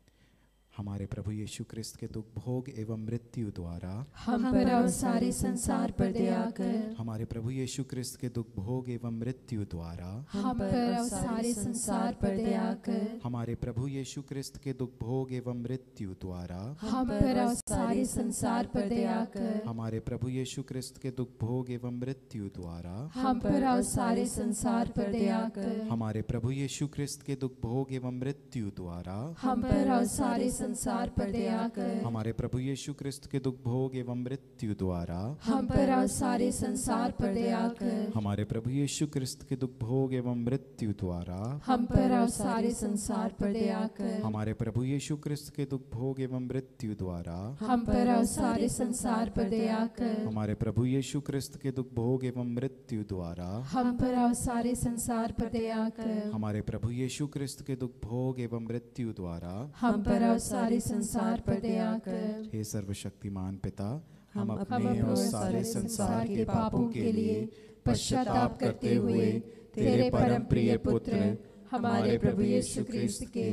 हमारे प्रभु यीशु ख्रीस्त के दुख भोग एवं मृत्यु द्वारा हम पर और सारे संसार पर दया कर। हमारे प्रभु यीशु ख्रीस्त के दुख भोग एवं मृत्यु द्वारा हम पर और सारे संसार पर दया कर। हमारे प्रभु यीशु ख्रीस्त के दुख भोग एवं मृत्यु द्वारा हम पर और सारे संसार पर दया कर। हमारे प्रभु यीशु ख्रीस्त के दुख भोग एवं मृत्यु द्वारा हम पर और सारे संसार पर दया कर। हमारे प्रभु यीशु ख्रीस्त के दुख भोग एवं मृत्यु द्वारा हम पर और सारे संसार पर दया कर। हमारे प्रभु यीशु ख्रीस्त के दुख भोग एवं मृत्यु द्वारा हम पर और सारे संसार पर दया कर। हमारे प्रभु यीशु ख्रीस्त के दुख भोग एवं मृत्यु द्वारा हम पर और सारे संसार पर दया कर। हमारे प्रभु यीशु ख्रीस्त के दुख भोग एवं मृत्यु द्वारा हम पर और सारे संसार पर दया कर। हमारे प्रभु यीशु ख्रीस्त के दुख भोग एवं मृत्यु द्वारा हम पर और सारे संसार पर दया कर। हमारे प्रभु यीशु ख्रीस्त के दुख भोग एवं मृत्यु द्वारा हम पर और सारे संसार पर दया कर। हे सर्वशक्तिमान पिता, हम अपने और सारे संसार के पापों के लिए पश्चाताप करते हुए तेरे परम प्रिय पुत्र हमारे प्रभु यीशु ख्रीस्त के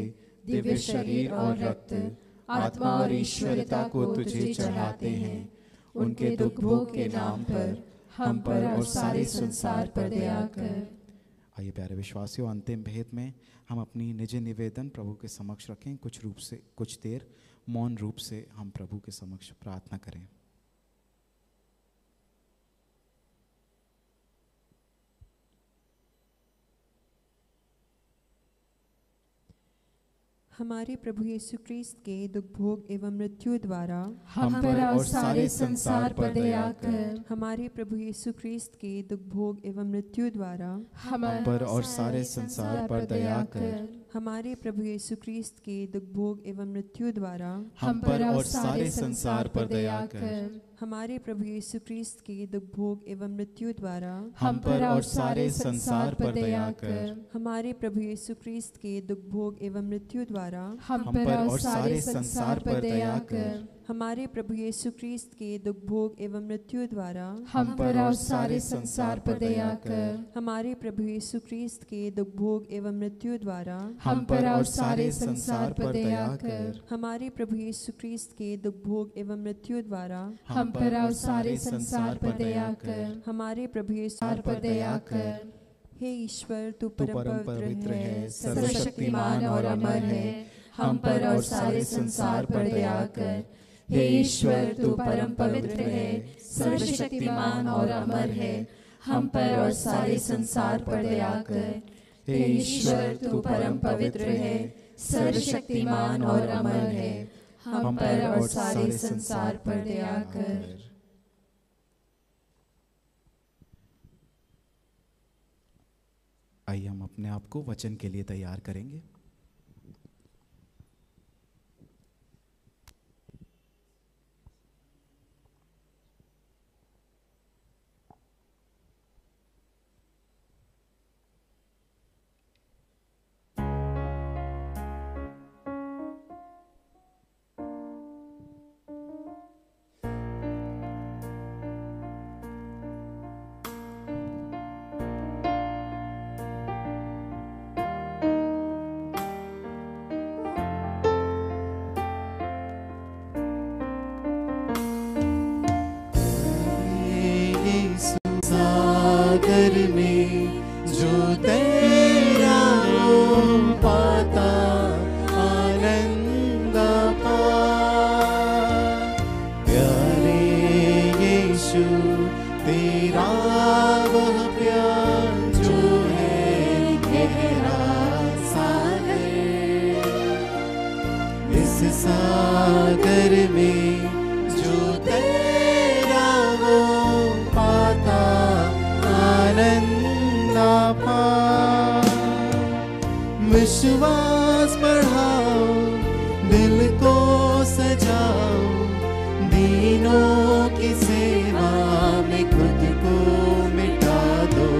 दिव्य शरीर और रक्त, आत्मा और ईश्वरता को तुझे चढ़ाते हैं। उनके दुख भोग के नाम पर हम पर और सारे संसार पर दया कर। आइए प्यारे विश्वासियों, अंतिम भेद में हम अपनी निज निवेदन प्रभु के समक्ष रखें। कुछ देर मौन रूप से हम प्रभु के समक्ष प्रार्थना करें। हमारे प्रभु यीशु ख्रीस्त के दुख भोग एवं मृत्यु द्वारा हम पर और सारे संसार पर दया कर। हमारे प्रभु यीशु ख्रीस्त के दुख भोग एवं मृत्यु द्वारा हम पर और सारे संसार पर दया कर। हमारे प्रभु यीशु ख्रीस्त के दुख भोग एवं मृत्यु द्वारा हम पर और सारे संसार पर दया कर। हमारे प्रभु यीशु ख्रीस्त के दुख भोग एवं मृत्यु द्वारा हम पर और सारे संसार पर दया कर। हमारे प्रभु यीशु ख्रीस्त के दुख भोग एवं मृत्यु द्वारा हम पर और सारे संसार पर दया कर। हमारे प्रभु यीशु ख्रीस्त के दुख भोग एवं मृत्यु द्वारा हम पर और सारे संसार पर दया कर। हमारे प्रभु यीशु ख्रीस्त के दुख भोग एवं मृत्यु द्वारा हम पर और सारे संसार पर दया कर। हमारे प्रभु यीशु ख्रीस्त के दुख भोग एवं मृत्यु द्वारा हम पर और सारे संसार पर दया कर। हमारे प्रभु यीशु संसार पर दया कर। हे ईश्वर, तू तू परम पवित्र है, सर्वशक्तिमान और अमर है, हम पर और सारे संसार पर दया कर। हे ईश्वर, तू परम पवित्र है, सर्वशक्तिमान और अमर है, हम पर और सारे संसार पर दया कर। हे ईश्वर, तू परम पवित्र है, सर्वशक्तिमान और अमर है, हम पर और सारे संसार पर दया कर। आइए हम अपने आप को वचन के लिए तैयार करेंगे। सागर में जो तेरा हो पाता आनंद पा। प्यारे यीशु तेरा वह प्यार जो है गहरा सागर, इस सागर में जो तेरा वो पाता आनंद पा। विश्वास बढ़ाओ, दिल को सजाओ, दीनों की सेवा में खुद को मिटा दो।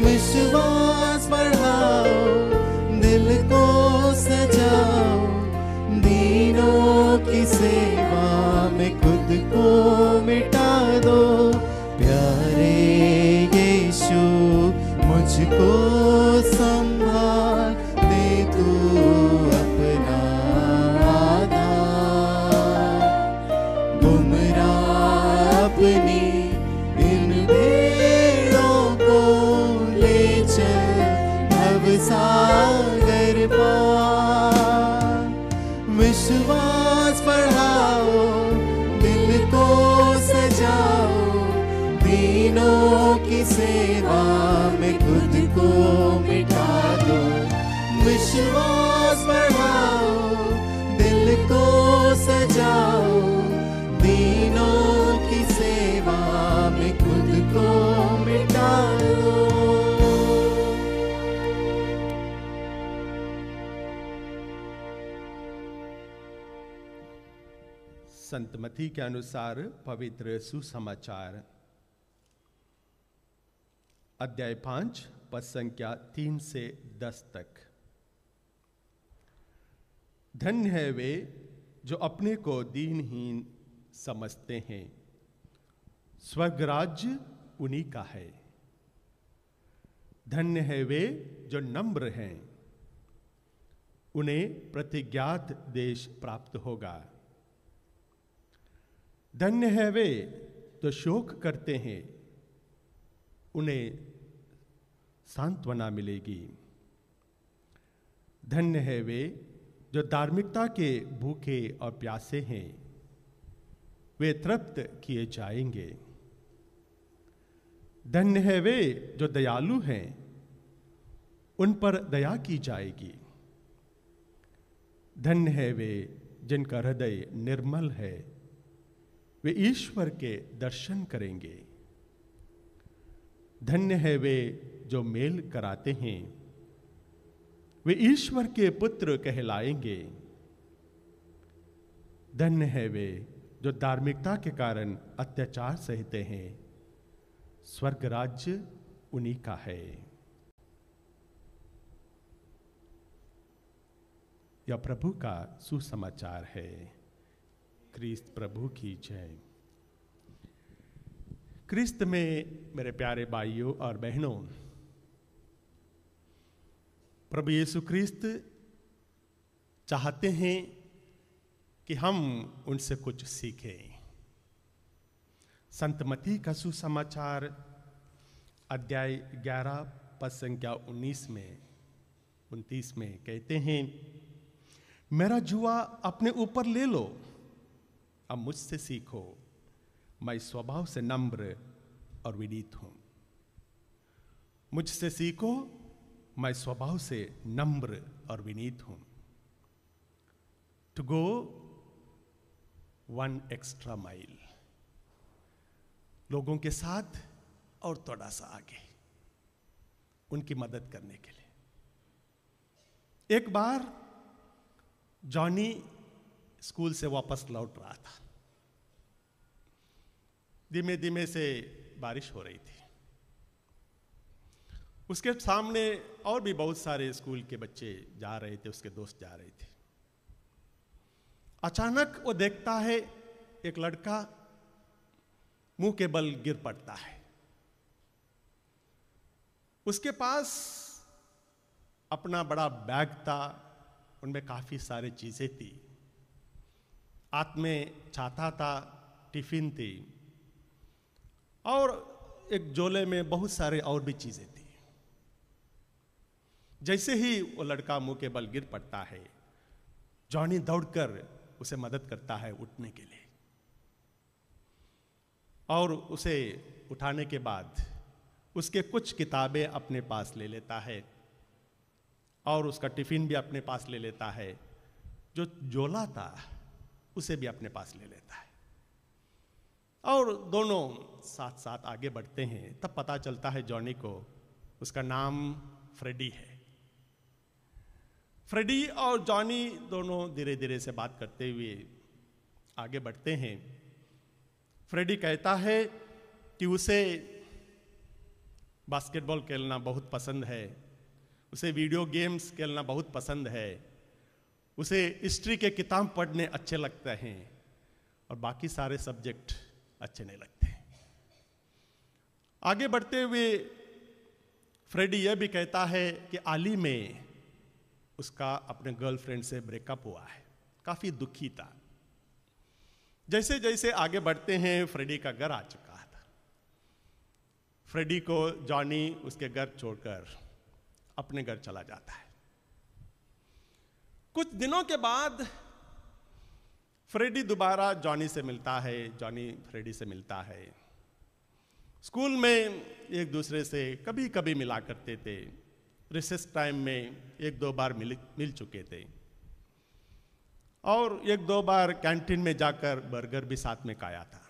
विश्वास बढ़ाओ, दिल को सजाओ, दीनों की सेवा में खुद को मिटा दो। प्यारे यीशु मुझको संभाल दे तू अपना आधार। गुमराह अपनी इन भेड़ों को ले चल भवसागर पार। विश्वास बढ़ाओ, दिल को सजाओ, दीनों की सेवा में खुद को मिटा दो। विश्वास बढ़ाओ, दिल को सजाओ, दीनों की सेवा में खुद को मिटा दो। संत मत्ती के अनुसार पवित्र सुसमाचार अध्याय 5 पद संख्या 3 से 10 तक। धन्य है वे जो अपने को दीनहीन समझते हैं, स्वर्ग राज्य उन्हीं का है। धन्य है वे जो नम्र हैं, उन्हें प्रतिज्ञात देश प्राप्त होगा। धन्य है वे जो शोक करते हैं, उन्हें सांत्वना मिलेगी। धन्य है वे जो धार्मिकता के भूखे और प्यासे हैं, वे तृप्त किए जाएंगे। धन्य है वे जो दयालु हैं, उन पर दया की जाएगी। धन्य है वे जिनका हृदय निर्मल है, वे ईश्वर के दर्शन करेंगे। धन्य है वे जो मेल कराते हैं, वे ईश्वर के पुत्र कहलाएंगे। धन्य है वे जो धार्मिकता के कारण अत्याचार सहते हैं, स्वर्ग राज्य उन्हीं का है। यह प्रभु का सुसमाचार है। क्रिस्त प्रभु की जय। क्रिस्त में मेरे प्यारे भाइयों और बहनों, प्रभु यीशु क्रिस्त चाहते हैं कि हम उनसे कुछ सीखें। संत मत्ती का सुसमाचार अध्याय 11 पद संख्या 29 में कहते हैं, मेरा जुआ अपने ऊपर ले लो, अब मुझसे सीखो, मैं स्वभाव से नम्र और विनीत हूं। मुझसे सीखो, मैं स्वभाव से नम्र और विनीत हूं। To go one extra mile, लोगों के साथ और थोड़ा सा आगे उनकी मदद करने के लिए। एक बार जॉनी स्कूल से वापस लौट रहा था। धीमे धीमे से बारिश हो रही थी। उसके सामने और भी बहुत सारे स्कूल के बच्चे जा रहे थे, उसके दोस्त जा रहे थे। अचानक वो देखता है एक लड़का मुंह के बल गिर पड़ता है। उसके पास अपना बड़ा बैग था, उनमें काफी सारी चीजें थी। हाथ में छाता था, टिफिन थी और एक झोले में बहुत सारे और भी चीजें थी। जैसे ही वो लड़का मुंह के बल गिर पड़ता है, जॉनी दौड़कर उसे मदद करता है उठने के लिए, और उसे उठाने के बाद उसके कुछ किताबें अपने पास ले लेता है और उसका टिफिन भी अपने पास ले लेता है। जो झोला था उसे भी अपने पास ले लेता है और दोनों साथ साथ आगे बढ़ते हैं। तब पता चलता है जॉनी को उसका नाम फ्रेडी है। फ्रेडी और जॉनी दोनों धीरे धीरे से बात करते हुए आगे बढ़ते हैं। फ्रेडी कहता है कि उसे बास्केटबॉल खेलना बहुत पसंद है, उसे वीडियो गेम्स खेलना बहुत पसंद है, उसे हिस्ट्री के किताब पढ़ने अच्छे लगते हैं और बाकी सारे सब्जेक्ट अच्छे नहीं लगते। आगे बढ़ते हुए फ्रेडी यह भी कहता है कि हाल ही में उसका अपने गर्लफ्रेंड से ब्रेकअप हुआ है, काफी दुखी था। जैसे जैसे आगे बढ़ते हैं, फ्रेडी का घर आ चुका था। फ्रेडी को जॉनी उसके घर छोड़कर अपने घर चला जाता है। कुछ दिनों के बाद फ्रेडी दोबारा जॉनी से मिलता है, जॉनी फ्रेडी से मिलता है। स्कूल में एक दूसरे से कभी कभी मिला करते थे। रिसेस टाइम में एक दो बार मिल चुके थे और एक दो बार कैंटीन में जाकर बर्गर भी साथ में खाया था।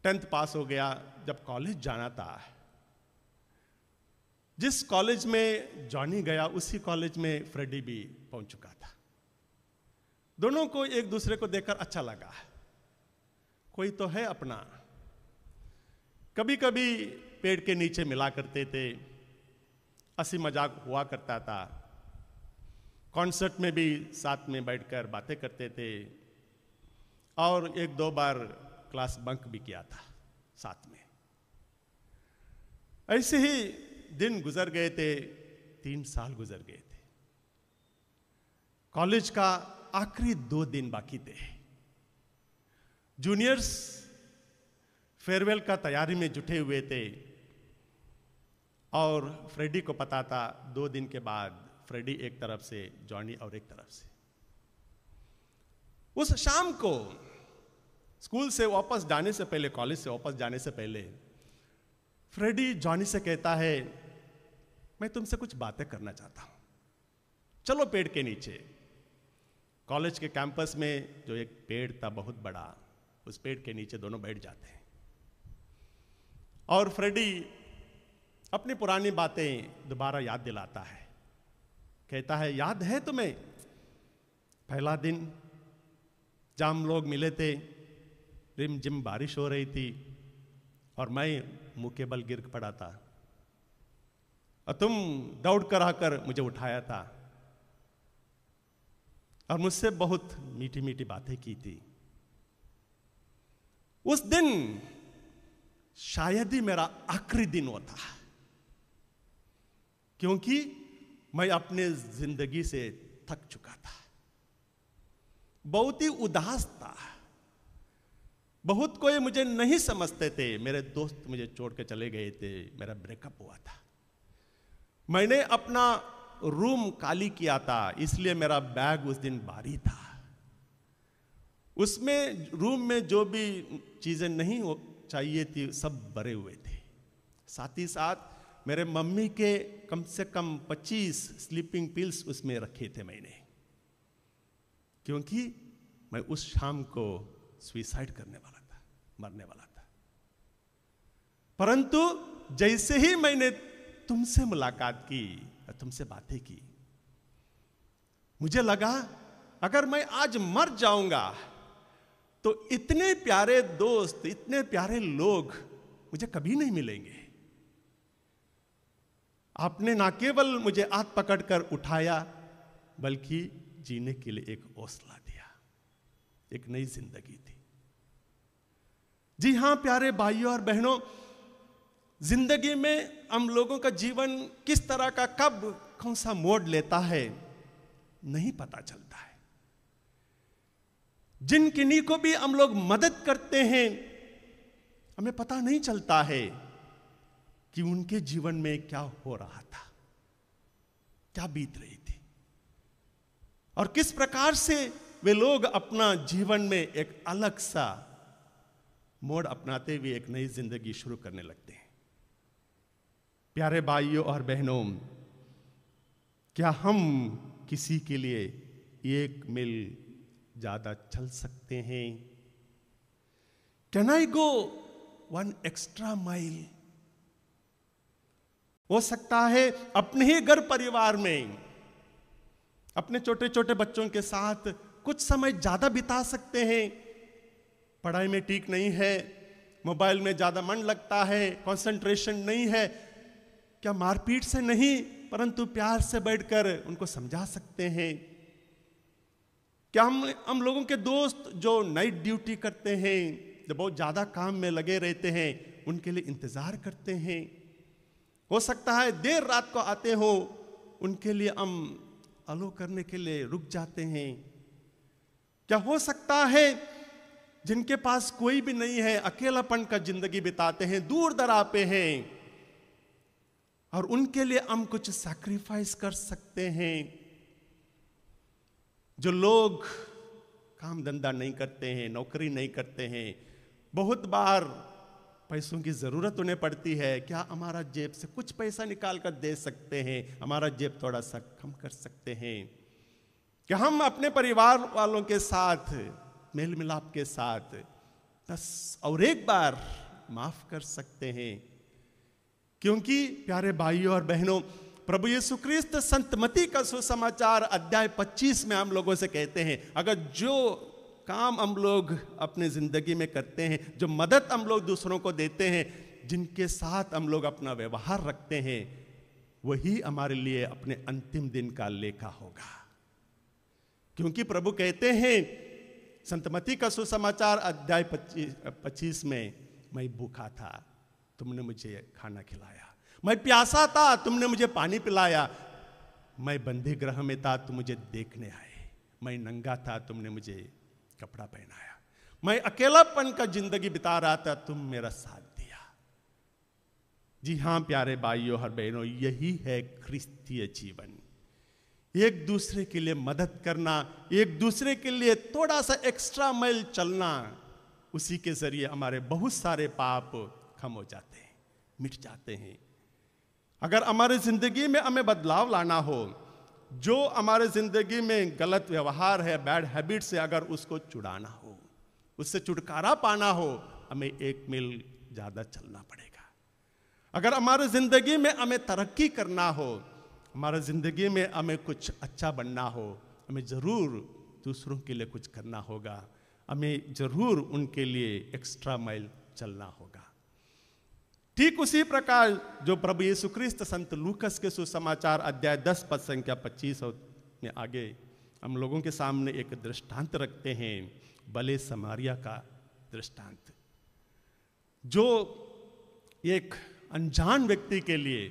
10th पास हो गया, जब कॉलेज जाना था, जिस कॉलेज में जॉनी गया उसी कॉलेज में फ्रेडी भी पहुंच चुका था। दोनों को एक दूसरे को देखकर अच्छा लगा, कोई तो है अपना। कभी कभी पेड़ के नीचे मिला करते थे, हंसी मजाक हुआ करता था। कॉन्सर्ट में भी साथ में बैठकर बातें करते थे और एक दो बार क्लास बंक भी किया था साथ में। ऐसे ही दिन गुजर गए थे, 3 साल गुजर गए थे। कॉलेज का आखिरी 2 दिन बाकी थे। जूनियर्स फेयरवेल का तैयारी में जुटे हुए थे और फ्रेडी को पता था 2 दिन के बाद फ्रेडी एक तरफ से, जॉनी और एक तरफ से। उस शाम को स्कूल से वापस जाने से पहले, कॉलेज से वापस जाने से पहले, फ्रेडी जॉनी से कहता है, मैं तुमसे कुछ बातें करना चाहता हूं, चलो पेड़ के नीचे। कॉलेज के कैंपस में जो एक पेड़ था बहुत बड़ा, उस पेड़ के नीचे दोनों बैठ जाते हैं और फ्रेडी अपनी पुरानी बातें दोबारा याद दिलाता है। कहता है, याद है तुम्हें पहला दिन जब हम लोग मिले थे, रिम जिम बारिश हो रही थी और मैं मुंह के बल गिर पड़ा था और तुम दौड़ कर आकर मुझे उठाया था और मुझसे बहुत मीठी मीठी बातें की थी। उस दिन शायद ही मेरा आखिरी दिन होता, क्योंकि मैं अपने जिंदगी से थक चुका था, बहुत ही उदास था। बहुत कोई मुझे नहीं समझते थे, मेरे दोस्त मुझे छोड़ के चले गए थे, मेरा ब्रेकअप हुआ था। मैंने अपना रूम खाली किया था, इसलिए मेरा बैग उस दिन भारी था। उसमें रूम में जो भी चीजें नहीं चाहिए थी सब भरे हुए थे। साथ ही साथ मेरे मम्मी के कम से कम 25 स्लीपिंग पिल्स उसमें रखे थे मैंने, क्योंकि मैं उस शाम को सुसाइड करने वाला था, मरने वाला था। परंतु जैसे ही मैंने तुमसे मुलाकात की, तुमसे बातें की, मुझे लगा अगर मैं आज मर जाऊंगा तो इतने प्यारे दोस्त, इतने प्यारे लोग मुझे कभी नहीं मिलेंगे। आपने ना केवल मुझे हाथ पकड़कर उठाया, बल्कि जीने के लिए एक हौसला दिया, एक नई जिंदगी थी। जी हां प्यारे भाइयों और बहनों, जिंदगी में हम लोगों का जीवन किस तरह का कब कौन सा मोड़ लेता है नहीं पता चलता है। जिन किन्हीं को भी हम लोग मदद करते हैं, हमें पता नहीं चलता है कि उनके जीवन में क्या हो रहा था, क्या बीत रही थी, और किस प्रकार से वे लोग अपना जीवन में एक अलग सा मोड़ अपनाते हुए एक नई जिंदगी शुरू करने लगते हैं। प्यारे भाइयों और बहनों, क्या हम किसी के लिए 1 मील ज्यादा चल सकते हैं? Can I go 1 extra mile? हो सकता है अपने ही घर परिवार में अपने छोटे छोटे बच्चों के साथ कुछ समय ज्यादा बिता सकते हैं। पढ़ाई में ठीक नहीं है, मोबाइल में ज्यादा मन लगता है, कंसंट्रेशन नहीं है, क्या मारपीट से नहीं परंतु प्यार से बैठकर उनको समझा सकते हैं? क्या हम लोगों के दोस्त जो नाइट ड्यूटी करते हैं, जो बहुत ज्यादा काम में लगे रहते हैं, उनके लिए इंतजार करते हैं? हो सकता है देर रात को आते हो, उनके लिए हम अलो करने के लिए रुक जाते हैं। क्या हो सकता है जिनके पास कोई भी नहीं है, अकेलापन का जिंदगी बिताते हैं, दूर दरापे हैं, और उनके लिए हम कुछ सैक्रिफाइस कर सकते हैं? जो लोग काम धंधा नहीं करते हैं, नौकरी नहीं करते हैं, बहुत बार पैसों की जरूरत उन्हें पड़ती है, क्या हमारा जेब से कुछ पैसा निकाल कर दे सकते हैं? हमारा जेब थोड़ा सा कम कर सकते हैं? क्या हम अपने परिवार वालों के साथ मेल मिलाप के साथ बस और एक बार माफ कर सकते हैं? क्योंकि प्यारे भाइयों और बहनों, प्रभु यीशु क्रिस्त संत मत्ती का सुसमाचार अध्याय 25 में हम लोगों से कहते हैं, अगर जो काम हम लोग अपने जिंदगी में करते हैं, जो मदद हम लोग दूसरों को देते हैं, जिनके साथ हम लोग अपना व्यवहार रखते हैं, वही हमारे लिए अपने अंतिम दिन का लेखा होगा। क्योंकि प्रभु कहते हैं संत मत्ती का सुसमाचार अध्याय 25 में, मैं भूखा था, तुमने मुझे खाना खिलाया, मैं प्यासा था, तुमने मुझे पानी पिलाया, मैं बंदी गृह में था, तुम मुझे देखने आए, मैं नंगा था, तुमने मुझे कपड़ा पहनाया, मैं अकेलापन का जिंदगी बिता रहा था, तुम मेरा साथ दिया। जी हां प्यारे भाइयों और बहनों, यही है क्रिस्तीय जीवन। एक दूसरे के लिए मदद करना, एक दूसरे के लिए थोड़ा सा एक्स्ट्रा माइल चलना, उसी के जरिए हमारे बहुत सारे पाप खत्म हो जाते हैं, मिट जाते हैं। अगर हमारे जिंदगी में हमें बदलाव लाना हो, जो हमारे जिंदगी में गलत व्यवहार है, बैड हैबिट से अगर उसको छुड़ाना हो, उससे छुटकारा पाना हो, हमें 1 मील ज्यादा चलना पड़ेगा। अगर हमारे जिंदगी में हमें तरक्की करना हो, हमारे जिंदगी में हमें कुछ अच्छा बनना हो, हमें जरूर दूसरों के लिए कुछ करना होगा, हमें जरूर उनके लिए एक्स्ट्रा माइल चलना होगा। ठीक उसी प्रकार जो प्रभु यीशु क्रिस्त संत लूकस के सुसमाचार अध्याय 10 पद संख्या 25 में आगे हम लोगों के सामने एक दृष्टांत रखते हैं, भले समारिया का दृष्टांत, जो एक अनजान व्यक्ति के लिए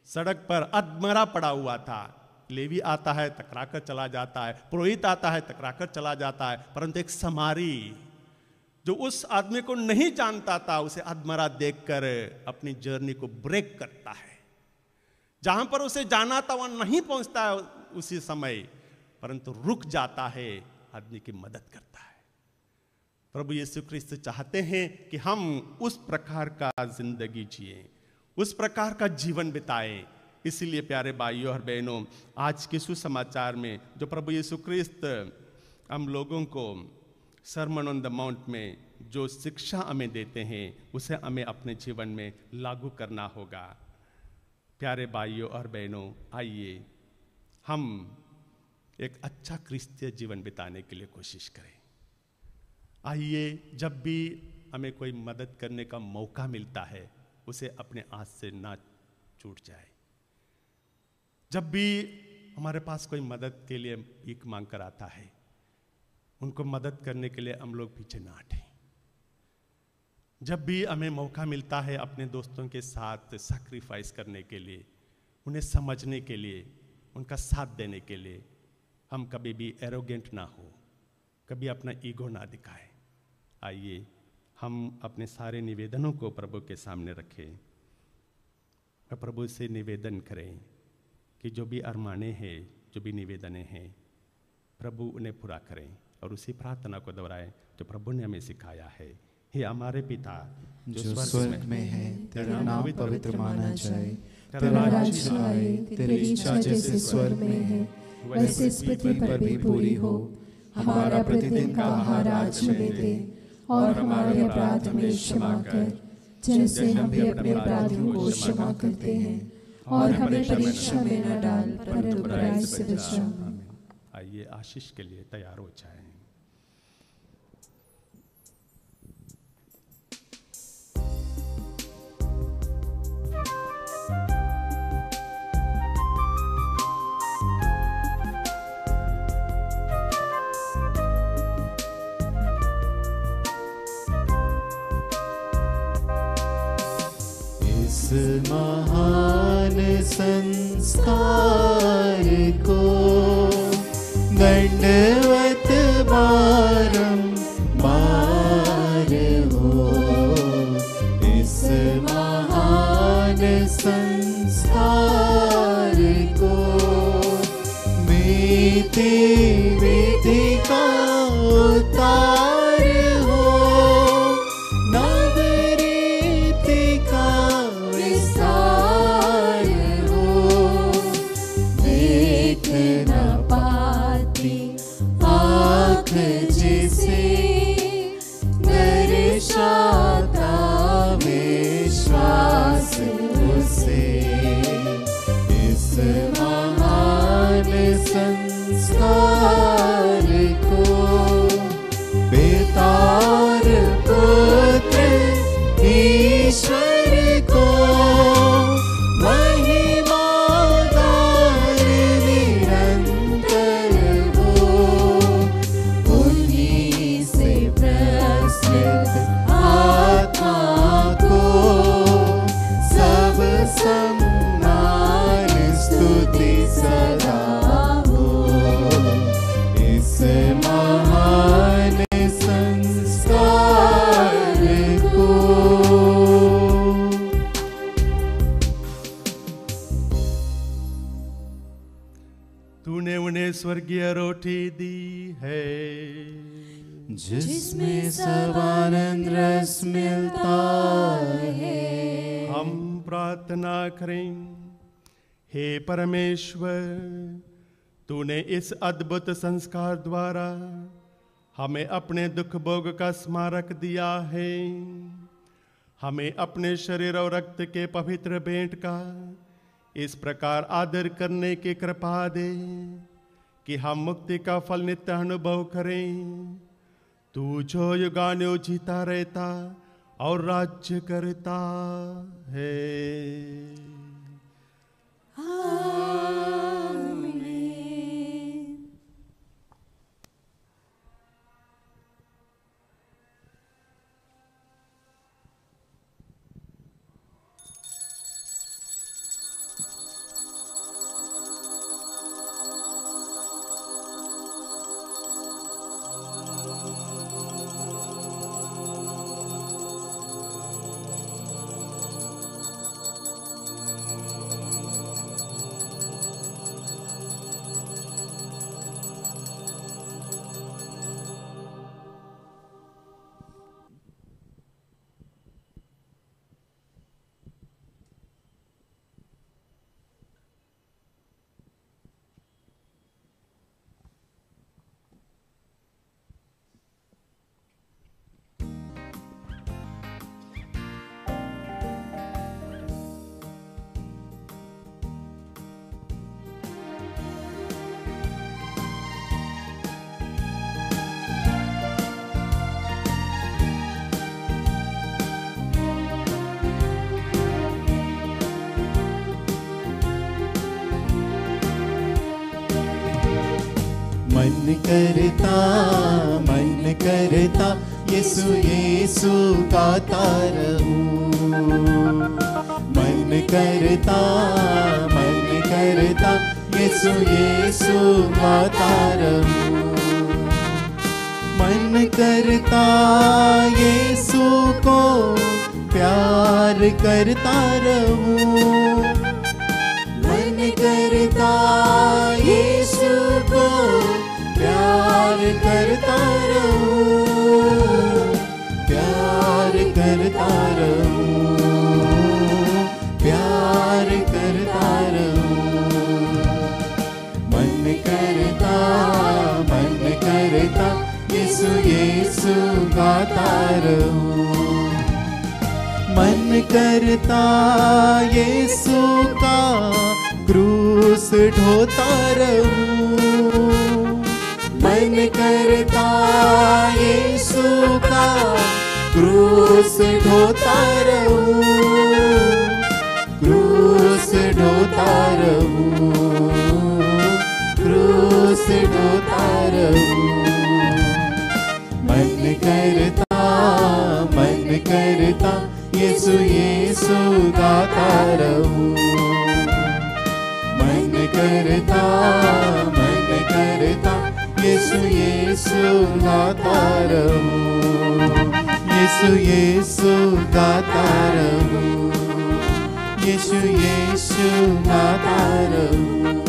सड़क पर अधमरा पड़ा हुआ था। लेवी आता है, टकराकर चला जाता है, पुरोहित आता है, टकराकर चला जाता है, परंतु एक समारी जो उस आदमी को नहीं जानता था, उसे अधमरा देखकर अपनी जर्नी को ब्रेक करता है। जहां पर उसे जाना था वहां नहीं पहुंचता है उसी समय, परंतु रुक जाता है, आदमी की मदद करता है। प्रभु यीशु ख्रिस्त चाहते हैं कि हम उस प्रकार का जिंदगी जिए, उस प्रकार का जीवन बिताएं। इसलिए प्यारे भाइयों और बहनों, आज के सुसमाचार में जो प्रभु यीशु ख्रिस्त हम लोगों को सरमन ऑन द माउंट में जो शिक्षा हमें देते हैं, उसे हमें अपने जीवन में लागू करना होगा। प्यारे भाइयों और बहनों, आइए हम एक अच्छा क्रिस्तीय जीवन बिताने के लिए कोशिश करें। आइए जब भी हमें कोई मदद करने का मौका मिलता है, उसे अपने हाथ से ना छूट जाए। जब भी हमारे पास कोई मदद के लिए भीख मांग कर आता है, उनको मदद करने के लिए हम लोग पीछे ना हटें। जब भी हमें मौका मिलता है अपने दोस्तों के साथ सैक्रिफाइस करने के लिए, उन्हें समझने के लिए, उनका साथ देने के लिए, हम कभी भी एरोगेंट ना हो, कभी अपना ईगो ना दिखाएं। आइए हम अपने सारे निवेदनों को प्रभु के सामने रखें और प्रभु से निवेदन करें कि जो भी अरमाने हैं, जो भी निवेदनें हैं, प्रभु उन्हें पूरा करें और उसी प्रार्थना को दोहराएं जो प्रभु ने हमें सिखाया है। हे हमारे पिता जो स्वर्ग में है, तेरा नाम पवित्र माना जाए, तेरा राज्य आए, तेरी इच्छा जैसे स्वर्ग में है वैसे इस पृथ्वी पर भी पूरी हो। हमारा प्रतिदिन का आहार आज हमें दे और हमारे अपराध हमें क्षमा कर, जैसे हम भी अपने अपराधियों को क्षमा करते हैं, और हमें परीक्षा में न डाल परंतु बुराई से बचा। आइए आशीष के लिए तैयार हो जाएं। इस महान संस्कार को दंडवत बारंबार हो। इस महान संस्कार को मीठी विधि का उतार हो, नवरीति का विस्तार हो। देख न पाती आँख जिसे दर्शाता विश्वास उसे, इस महान संस्कार को पिता और पुत्र ईश्वर को महिमा दान निरंतर हो। उन्हीं से प्रसन्न आत्मा को सब सम्मान स्तुति सदा हो। इस महान संस्कार को तूने उन्हें स्वर्गीय रोटी दी है, जिसमें सब आनंद रस मिलता है। हम प्रार्थना करें। हे परमेश्वर, तूने इस अद्भुत संस्कार द्वारा हमें अपने दुख भोग का स्मारक दिया है। हमें अपने शरीर और रक्त के पवित्र भेंट का इस प्रकार आदर करने की कृपा दे कि हम मुक्ति का फल नित्य अनुभव करें। तू जो युगानुयुग जीता रहता और राज्य करता है। मन करता यीशु यीशु गाता रहूं। मन करता यीशु यीशु गाता रहूं। मन करता यीशु को प्यार करता रहूं। मन करता यीशु को प्यार करता रहूं। प्यार करता रहूं। प्यार करता रहूं। मन करता यीशु यीशु गाता रहूं। मन करता यीशु का क्रूस ढोता रहूं। मन करता यीशु का क्रूस ढोता रहूं। क्रूस ढोता रहूं। क्रूस ढोता रहूं। मन करता यीशु यीशु गाता रहूं। मन करता यीशु यीशु गाता रहूं। यीशु यीशु गाता रहूं। यीशु यीशु गाता रहूं।